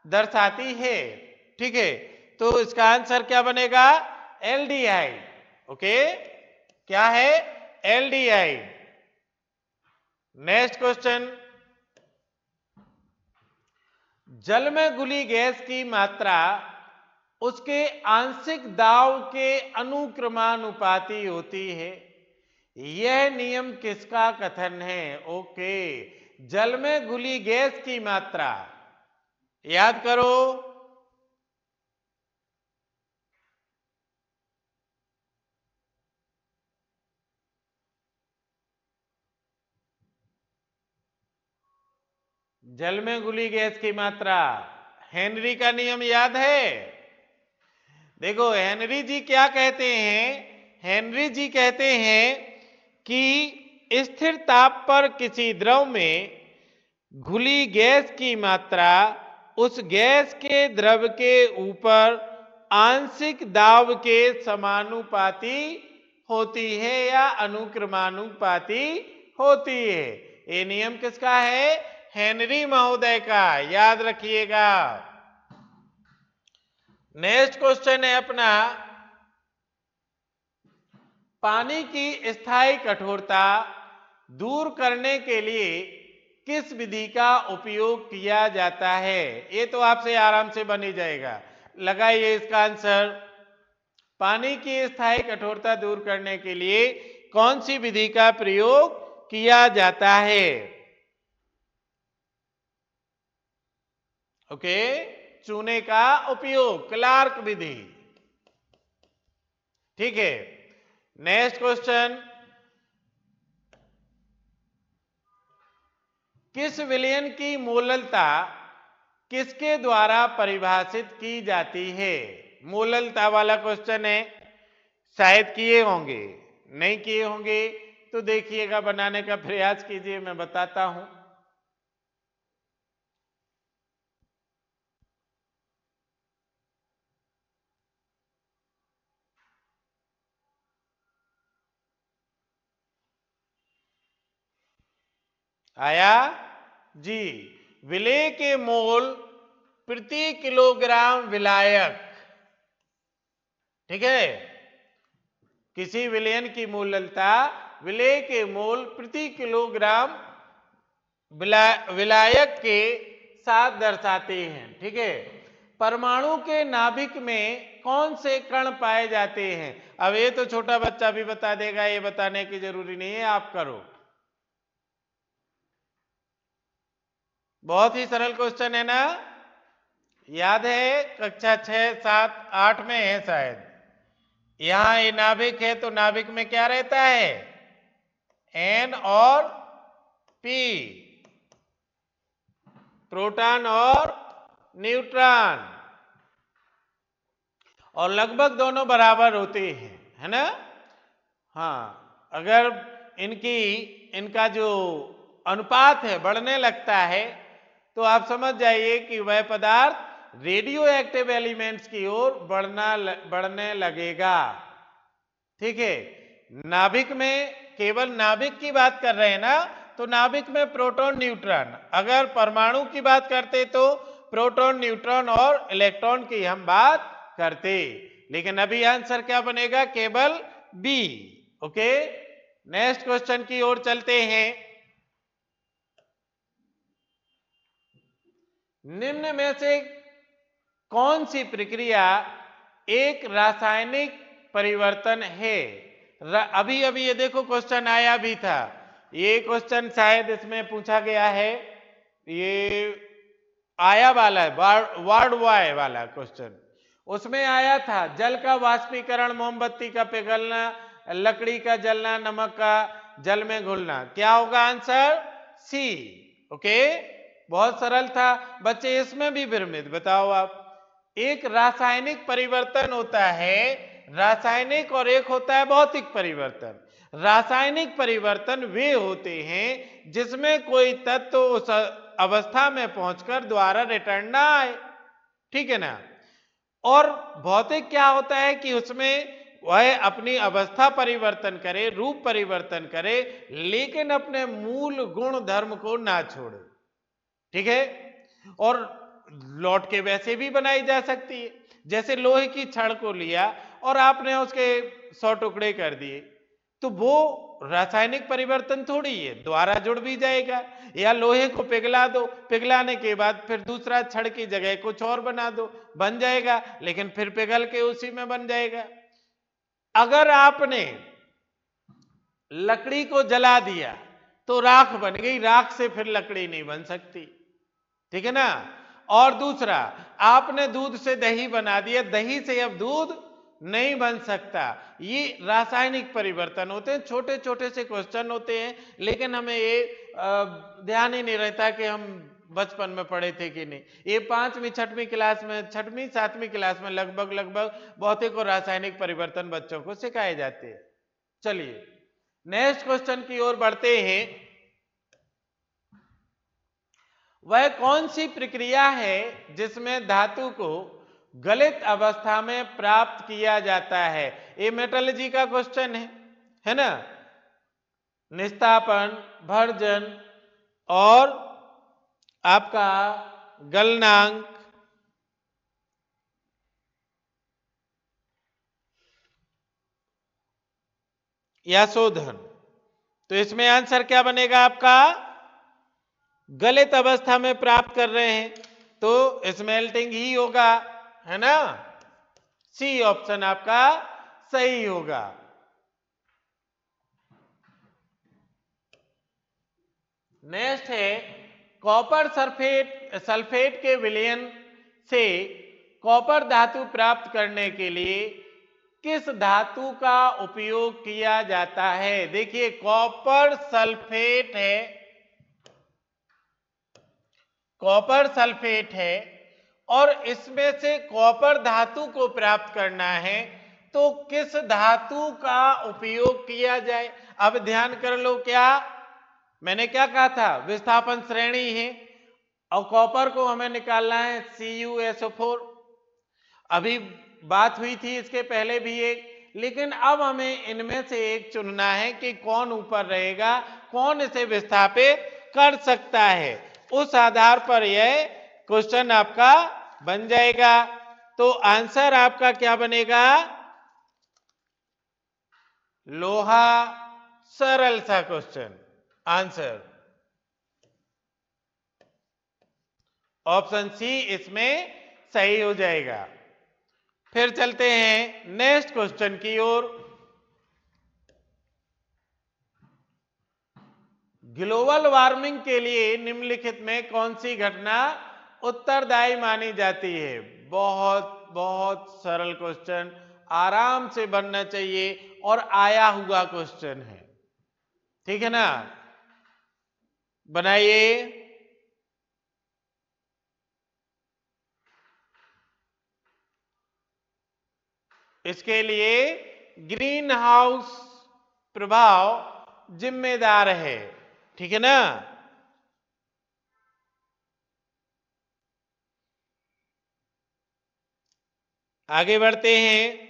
[SPEAKER 1] दर्शाती है? ठीक है, तो इसका आंसर क्या बनेगा? एल्डिहाइड। ओके, क्या है? एल्डिहाइड। नेक्स्ट क्वेश्चन, जल में घुली गैस की मात्रा उसके आंशिक दाब के अनुक्रमानुपाती होती है, यह नियम किसका कथन है? ओके, जल में घुली गैस की मात्रा, याद करो, जल में घुली गैस की मात्रा, हेनरी का नियम याद है? देखो हेनरी जी क्या कहते हैं, हेनरी जी कहते हैं कि स्थिर ताप पर किसी द्रव में घुली गैस की मात्रा उस गैस के द्रव के ऊपर आंशिक दाब के समानुपाती होती है या अनुक्रमानुपाती होती है। ये नियम किसका है? हेनरी महोदय का, याद रखिएगा। नेक्स्ट क्वेश्चन है अपना, पानी की स्थायी कठोरता दूर करने के लिए किस विधि का उपयोग किया जाता है? ये तो आपसे आराम से बन ही जाएगा, लगाइए इसका आंसर। पानी की स्थायी कठोरता दूर करने के लिए कौन सी विधि का प्रयोग किया जाता है? ओके, चूने का उपयोग, क्लार्क विधि। ठीक है, नेक्स्ट क्वेश्चन, किस विलयन की मोललता किसके द्वारा परिभाषित की जाती है? मोललता वाला क्वेश्चन है, शायद किए होंगे, नहीं किए होंगे तो देखिएगा, बनाने का प्रयास कीजिए, मैं बताता हूं। आया जी, विलेय के मोल प्रति किलोग्राम विलायक, ठीक है, किसी विलयन की मोललता विलेय के मोल प्रति किलोग्राम विलायक के साथ दर्शाते हैं। ठीक है, परमाणु के नाभिक में कौन से कण पाए जाते हैं? अब ये तो छोटा बच्चा भी बता देगा, ये बताने की जरूरी नहीं है, आप करो। बहुत ही सरल क्वेश्चन है ना, याद है? कक्षा 6, 7, 8 में है शायद। यहां ये नाभिक है, तो नाभिक में क्या रहता है? एन और पी, प्रोटॉन और न्यूट्रॉन, और लगभग दोनों बराबर होते हैं, है ना? हाँ, अगर इनका जो अनुपात है बढ़ने लगता है तो आप समझ जाइए कि वह पदार्थ रेडियो एक्टिव एलिमेंट्स की ओर बढ़ने लगेगा। ठीक है, नाभिक में, केवल नाभिक की बात कर रहे हैं ना, तो नाभिक में प्रोटॉन न्यूट्रॉन, अगर परमाणु की बात करते तो प्रोटॉन न्यूट्रॉन और इलेक्ट्रॉन की हम बात करते, लेकिन अभी आंसर क्या बनेगा? केवल बी। ओके, नेक्स्ट क्वेश्चन की ओर चलते हैं। निम्न में से कौन सी प्रक्रिया एक रासायनिक परिवर्तन है? अभी अभी ये देखो क्वेश्चन आया भी था, ये क्वेश्चन शायद इसमें पूछा गया है, ये आया वाला है, वार्ड वाई वाला क्वेश्चन, उसमें आया था जल का वाष्पीकरण, मोमबत्ती का पिघलना, लकड़ी का जलना, नमक का जल में घुलना। क्या होगा आंसर? सी। ओके, बहुत सरल था बच्चे, इसमें भी भ्रमित, बताओ आप। एक रासायनिक परिवर्तन होता है रासायनिक, और एक होता है भौतिक परिवर्तन। रासायनिक परिवर्तन वे होते हैं जिसमें कोई तत्व उस अवस्था में पहुंचकर द्वारा रिटर्न ना आए, ठीक है ना? और भौतिक क्या होता है कि उसमें वह अपनी अवस्था परिवर्तन करे, रूप परिवर्तन करे, लेकिन अपने मूल गुण धर्म को ना छोड़े। ठीक है, और लौट के वैसे भी बनाई जा सकती है। जैसे लोहे की छड़ को लिया और आपने उसके 100 टुकड़े कर दिए, तो वो रासायनिक परिवर्तन थोड़ी है, दोबारा जुड़ भी जाएगा। या लोहे को पिघला दो, पिघलाने के बाद फिर दूसरा छड़ की जगह कुछ और बना दो, बन जाएगा, लेकिन फिर पिघल के उसी में बन जाएगा। अगर आपने लकड़ी को जला दिया तो राख बन गई, राख से फिर लकड़ी नहीं बन सकती, ठीक है ना। और दूसरा, आपने दूध से दही बना दिया, दही से अब दूध नहीं बन सकता। ये रासायनिक परिवर्तन होते हैं, छोटे छोटे से क्वेश्चन होते हैं, लेकिन हमें ये ध्यान ही नहीं रहता कि हम बचपन में पढ़े थे कि नहीं। ये 5वीं 6वीं क्लास में, 6वीं 7वीं क्लास में लगभग भौतिक और रासायनिक परिवर्तन बच्चों को सिखाए जाते हैं। चलिए नेक्स्ट क्वेश्चन की ओर बढ़ते हैं। वह कौन सी प्रक्रिया है जिसमें धातु को गलित अवस्था में प्राप्त किया जाता है? ये मेटलर्जी का क्वेश्चन है ना। निस्तापन, भर्जन और आपका गलनांक या शोधन। तो इसमें आंसर क्या बनेगा आपका? गलित अवस्था में प्राप्त कर रहे हैं तो स्मेल्टिंग ही होगा, है ना। सी ऑप्शन आपका सही होगा। नेक्स्ट है कॉपर सल्फेट के विलयन से कॉपर धातु प्राप्त करने के लिए किस धातु का उपयोग किया जाता है? देखिए कॉपर सल्फेट है, कॉपर सल्फेट है और इसमें से कॉपर धातु को प्राप्त करना है तो किस धातु का उपयोग किया जाए? अब ध्यान कर लो, क्या मैंने क्या कहा था? विस्थापन श्रेणी है और कॉपर को हमें निकालना है CuSO4। अभी बात हुई थी इसके पहले भी एक, लेकिन अब हमें इनमें से एक चुनना है कि कौन ऊपर रहेगा, कौन इसे विस्थापित कर सकता है। उस आधार पर यह क्वेश्चन आपका बन जाएगा। तो आंसर आपका क्या बनेगा? लोहा। सरल सा क्वेश्चन, आंसर ऑप्शन सी इसमें सही हो जाएगा। फिर चलते हैं नेक्स्ट क्वेश्चन की ओर। ग्लोबल वार्मिंग के लिए निम्नलिखित में कौन सी घटना उत्तरदायी मानी जाती है? बहुत बहुत सरल क्वेश्चन, आराम से बनना चाहिए और आया हुआ क्वेश्चन है, ठीक है ना। बनाइए। इसके लिए ग्रीन हाउस प्रभाव जिम्मेदार है, ठीक है ना। आगे बढ़ते हैं।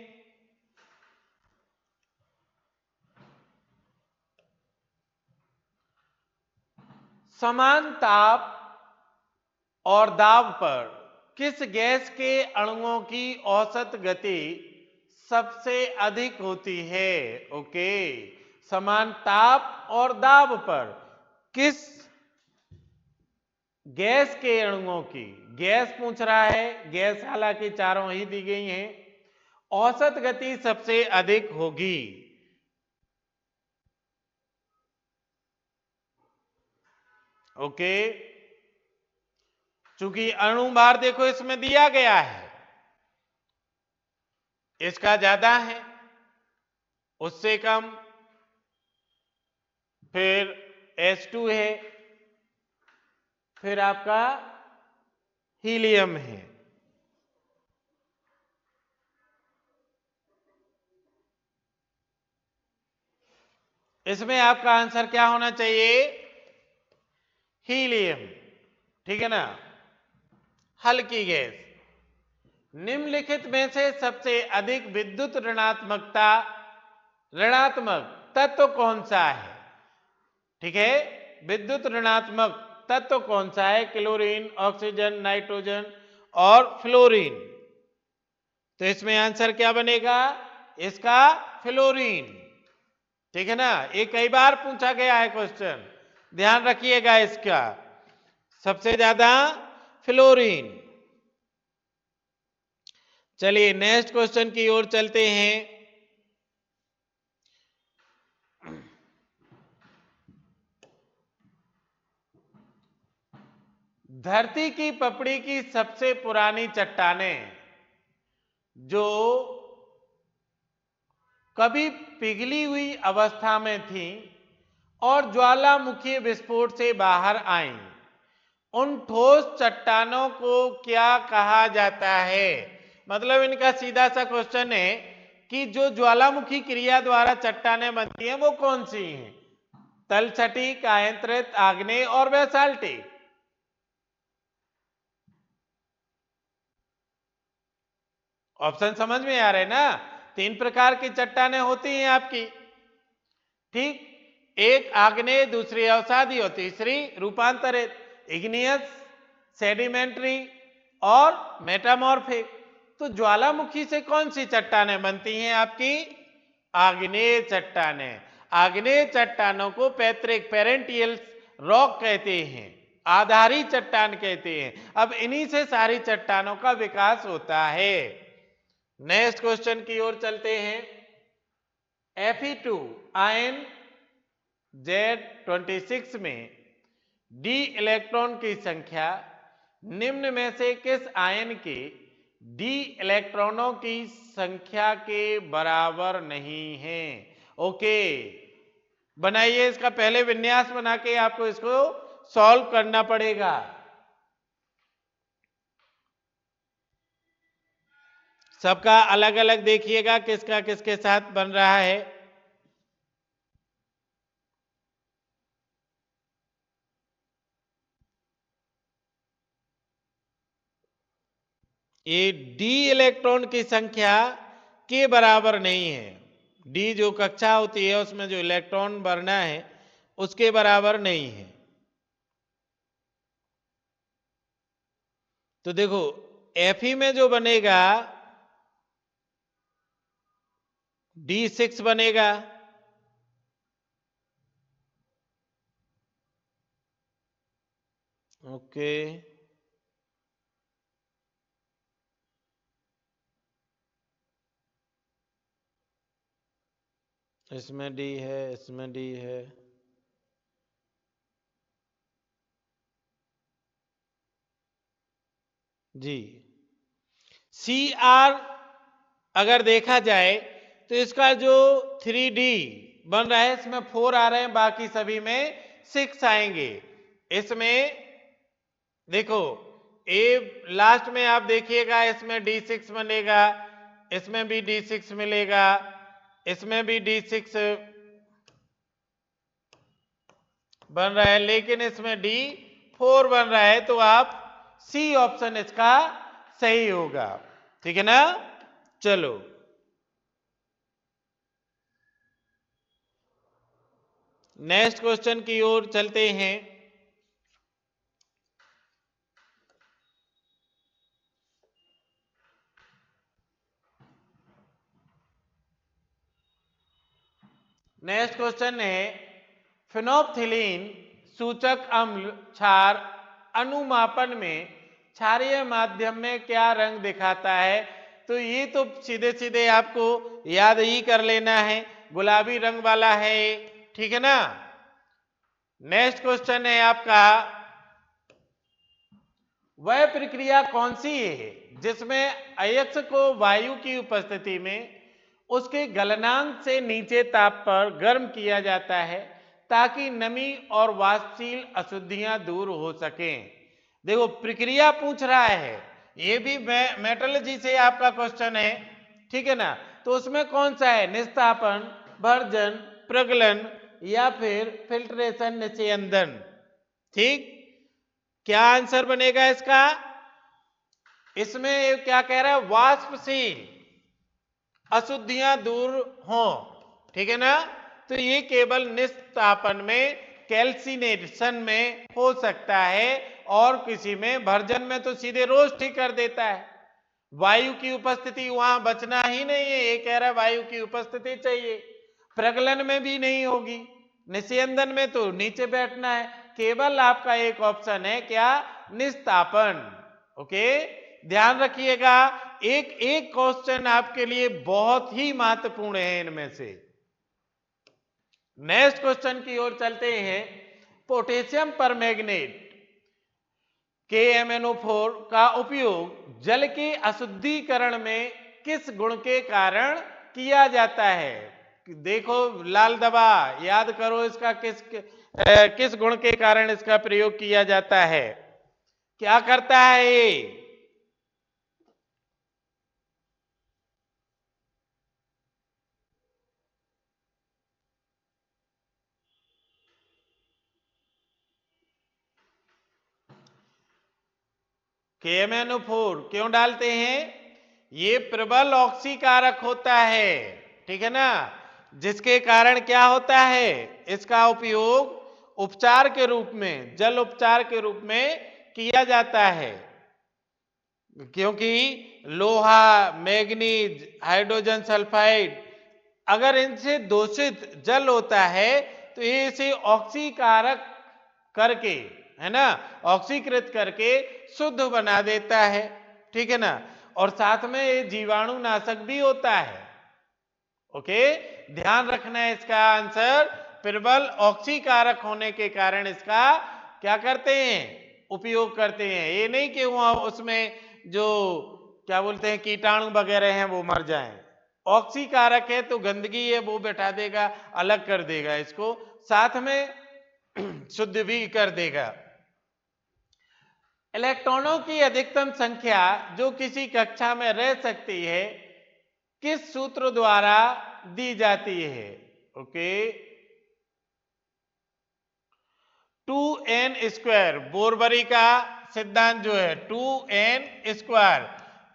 [SPEAKER 1] समान ताप और दाब पर किस गैस के अणुओं की औसत गति सबसे अधिक होती है? ओके, समान ताप और दाब पर किस गैस के अणुओं की, गैस पूछ रहा है, गैस हालांकि चारों ही दी गई हैं, औसत गति सबसे अधिक होगी? ओके, चूंकि अणु भार देखो इसमें दिया गया है, इसका ज्यादा है, उससे कम, फिर H2 है, फिर आपका हीलियम है। इसमें आपका आंसर क्या होना चाहिए? हीलियम, ठीक है ना, हल्की गैस। निम्नलिखित में से सबसे अधिक विद्युत ऋणात्मक तत्व कौन सा है? ठीक है, विद्युत ऋणात्मक तत्व कौन सा है? क्लोरीन, ऑक्सीजन, नाइट्रोजन और फ्लोरीन। तो इसमें आंसर क्या बनेगा इसका? फ्लोरीन। ठीक है ना, ये कई बार पूछा गया है क्वेश्चन, ध्यान रखिएगा इसका। सबसे ज्यादा फ्लोरीन। चलिए नेक्स्ट क्वेश्चन की ओर चलते हैं। धरती की पपड़ी की सबसे पुरानी चट्टानें जो कभी पिघली हुई अवस्था में थी और ज्वालामुखी विस्फोट से बाहर आईं, उन ठोस चट्टानों को क्या कहा जाता है? मतलब इनका सीधा सा क्वेश्चन है कि जो ज्वालामुखी क्रिया द्वारा चट्टानें बनती हैं वो कौन सी हैं? तलछटी, आयंत्रित, आग्नेय और बेसाल्टिक। ऑप्शन समझ में आ रहे ना? 3 प्रकार की चट्टानें होती हैं आपकी, ठीक। एक आग्नेय, दूसरी अवसादी और तीसरी रूपांतरित, इग्नियस, सेडिमेंट्री और मेटामॉर्फिक। तो ज्वालामुखी से कौन सी चट्टानें बनती हैं आपकी? आग्नेय चट्टानें। आग्नेय चट्टानों को पैतृक, पेरेंटियल रॉक कहते हैं, आधारी चट्टान कहते हैं। अब इन्हीं से सारी चट्टानों का विकास होता है। नेक्स्ट क्वेश्चन की ओर चलते हैं। Fe2 आयन Z26 में d इलेक्ट्रॉन की संख्या निम्न में से किस आयन के d इलेक्ट्रॉनों की संख्या के बराबर नहीं है? ओके, बनाइए इसका पहले विन्यास बना के आपको इसको सॉल्व करना पड़ेगा। सबका अलग अलग देखिएगा किसका किसके साथ बन रहा है। ये डी इलेक्ट्रॉन की संख्या के बराबर नहीं है। डी जो कक्षा होती है उसमें जो इलेक्ट्रॉन भरना है उसके बराबर नहीं है। तो देखो Fe में जो बनेगा D6 बनेगा, ओके। इसमें डी है, इसमें डी है, जी। Cr अगर देखा जाए तो इसका जो 3D बन रहा है इसमें 4 आ रहे हैं, बाकी सभी में 6 आएंगे। इसमें देखो ए लास्ट में आप देखिएगा इसमें D6 बनेगा, इसमें भी D6 मिलेगा, इसमें भी D6 बन रहा है, लेकिन इसमें D4 बन रहा है। तो आप सी ऑप्शन इसका सही होगा, ठीक है ना। चलो नेक्स्ट क्वेश्चन की ओर चलते हैं। नेक्स्ट क्वेश्चन है फिनोप्थिलीन सूचक अम्ल क्षार अनुमापन में क्षारीय माध्यम में क्या रंग दिखाता है? तो ये तो सीधे सीधे आपको याद ही कर लेना है, गुलाबी रंग वाला है, ठीक है ना। नेक्स्ट क्वेश्चन है आपका, वह प्रक्रिया कौन सी है जिसमें अयस्क को वायु की उपस्थिति में उसके गलनांक से नीचे ताप पर गर्म किया जाता है ताकि नमी और वाष्पशील अशुद्धियां दूर हो सकें? देखो प्रक्रिया पूछ रहा है, ये भी मेटलर्जी से आपका क्वेश्चन है, ठीक है ना। तो उसमें कौन सा है? निस्तापन, भर्जन, प्रगलन या फिर फिल्ट्रेशन, निस्यंदन, ठीक। क्या आंसर बनेगा इसका? इसमें क्या कह रहा है? वाष्पशील अशुद्धियां दूर हों, ठीक है ना। तो ये केवल निस्तापन में कैल्सिनेशन में हो सकता है और किसी में भर्जन में तो सीधे रोस्ट ही कर देता है। वायु की उपस्थिति वहां बचना ही नहीं है, ये कह रहा है वायु की उपस्थिति चाहिए। प्रगलन में भी नहीं होगी, निस्यंदन में तो नीचे बैठना है। केवल आपका एक ऑप्शन है क्या, निस्तापन। ओके, ध्यान रखिएगा, एक एक क्वेश्चन आपके लिए बहुत ही महत्वपूर्ण है इनमें से। नेक्स्ट क्वेश्चन की ओर चलते हैं। पोटेशियम परमैंगनेट KMnO4 का उपयोग जल के अशुद्धिकरण में किस गुण के कारण किया जाता है? देखो लाल दबा, याद करो इसका किस गुण के कारण इसका प्रयोग किया जाता है। क्या करता है ये? KMnO4 क्यों डालते हैं? ये प्रबल ऑक्सीकारक होता है, ठीक है ना, जिसके कारण क्या होता है, इसका उपयोग उपचार के रूप में, जल उपचार के रूप में किया जाता है। क्योंकि लोहा, मैग्नीज, हाइड्रोजन सल्फाइड अगर इनसे दूषित जल होता है तो ये इसे ऑक्सीकारक करके, है ना, ऑक्सीकृत करके शुद्ध बना देता है, ठीक है ना, और साथ में ये जीवाणु नाशक भी होता है। ओके, ध्यान रखना है इसका आंसर प्रबल ऑक्सीकारक होने के कारण इसका क्या करते हैं, उपयोग करते हैं। ये नहीं कि वहां उसमें जो क्या बोलते हैं कीटाणु वगैरह हैं वो मर जाएं। ऑक्सीकारक है तो गंदगी है वो बैठा देगा, अलग कर देगा इसको, साथ में शुद्ध भी कर देगा। इलेक्ट्रॉनों की अधिकतम संख्या जो किसी कक्षा में रह सकती है किस सूत्र द्वारा दी जाती है? ओके, 2n², बोरबरी का सिद्धांत जो है 2n²।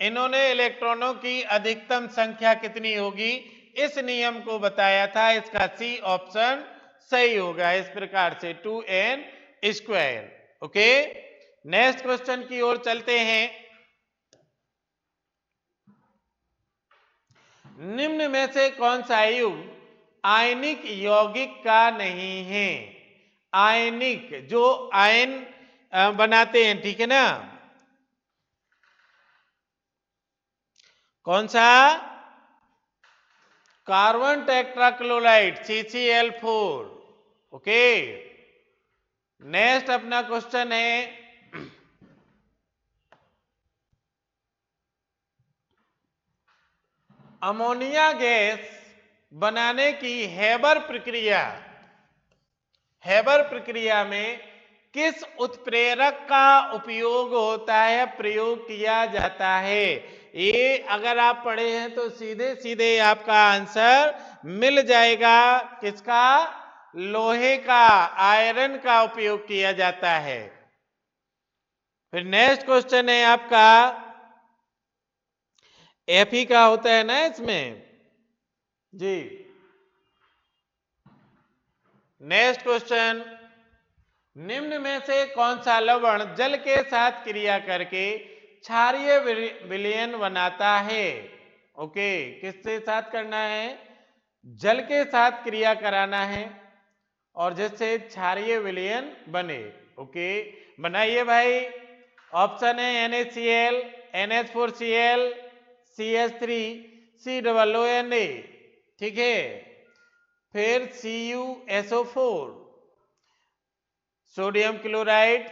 [SPEAKER 1] इन्होंने इलेक्ट्रॉनों की अधिकतम संख्या कितनी होगी इस नियम को बताया था, इसका सी ऑप्शन सही होगा। इस प्रकार से 2n²। ओके, नेक्स्ट क्वेश्चन की ओर चलते हैं। निम्न में से कौन सा युग्म आयनिक यौगिक का नहीं है? आयनिक जो आयन बनाते हैं, ठीक है ना, कौन सा? Carbon tetrachloride CCl4। Okay, next अपना क्वेश्चन है अमोनिया गैस बनाने की हैबर प्रक्रिया, हैबर प्रक्रिया में किस उत्प्रेरक का उपयोग होता है, प्रयोग किया जाता है? ये अगर आप पढ़े हैं तो सीधे सीधे आपका आंसर मिल जाएगा। किसका? लोहे का, आयरन का उपयोग किया जाता है। फिर नेक्स्ट क्वेश्चन है आपका, Fe का होता है ना इसमें जी। नेक्स्ट क्वेश्चन, निम्न में से कौन सा लवण जल के साथ क्रिया करके क्षारीय विलयन बनाता है? ओके, किसके साथ करना है? जल के साथ क्रिया कराना है और जिससे क्षारीय विलयन बने। ओके, बनाइए भाई। ऑप्शन है NaCl, NH4Cl, CH3, COONA, ठीक है, फिर CuSO4, sodium chloride,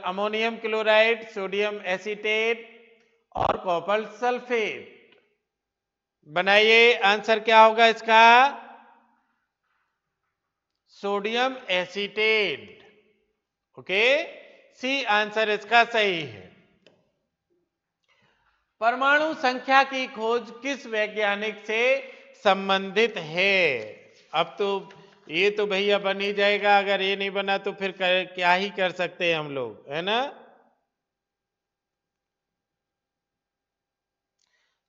[SPEAKER 1] ammonium chloride, sodium acetate और कॉपर सल्फेट। बनाइए, आंसर क्या होगा इसका? Sodium acetate. Okay, C answer इसका सही है। परमाणु संख्या की खोज किस वैज्ञानिक से संबंधित है? अब तो ये तो भैया बन ही जाएगा, अगर ये नहीं बना तो फिर क्या ही कर सकते हैं हम लोग, है ना।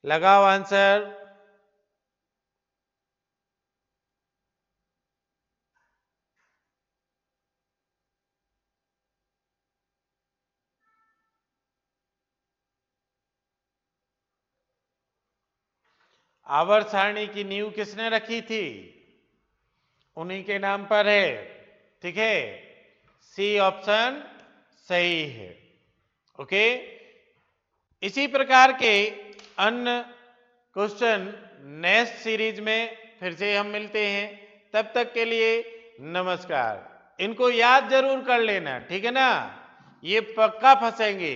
[SPEAKER 1] लगाओ आंसर। आवर्त सारणी की नींव किसने रखी थी? उन्हीं के नाम पर है। ठीक है, सी ऑप्शन सही है। ओके, इसी प्रकार के अन्य क्वेश्चन नेक्स्ट सीरीज में फिर से हम मिलते हैं। तब तक के लिए नमस्कार। इनको याद जरूर कर लेना, ठीक है ना, ये पक्का फंसेंगे।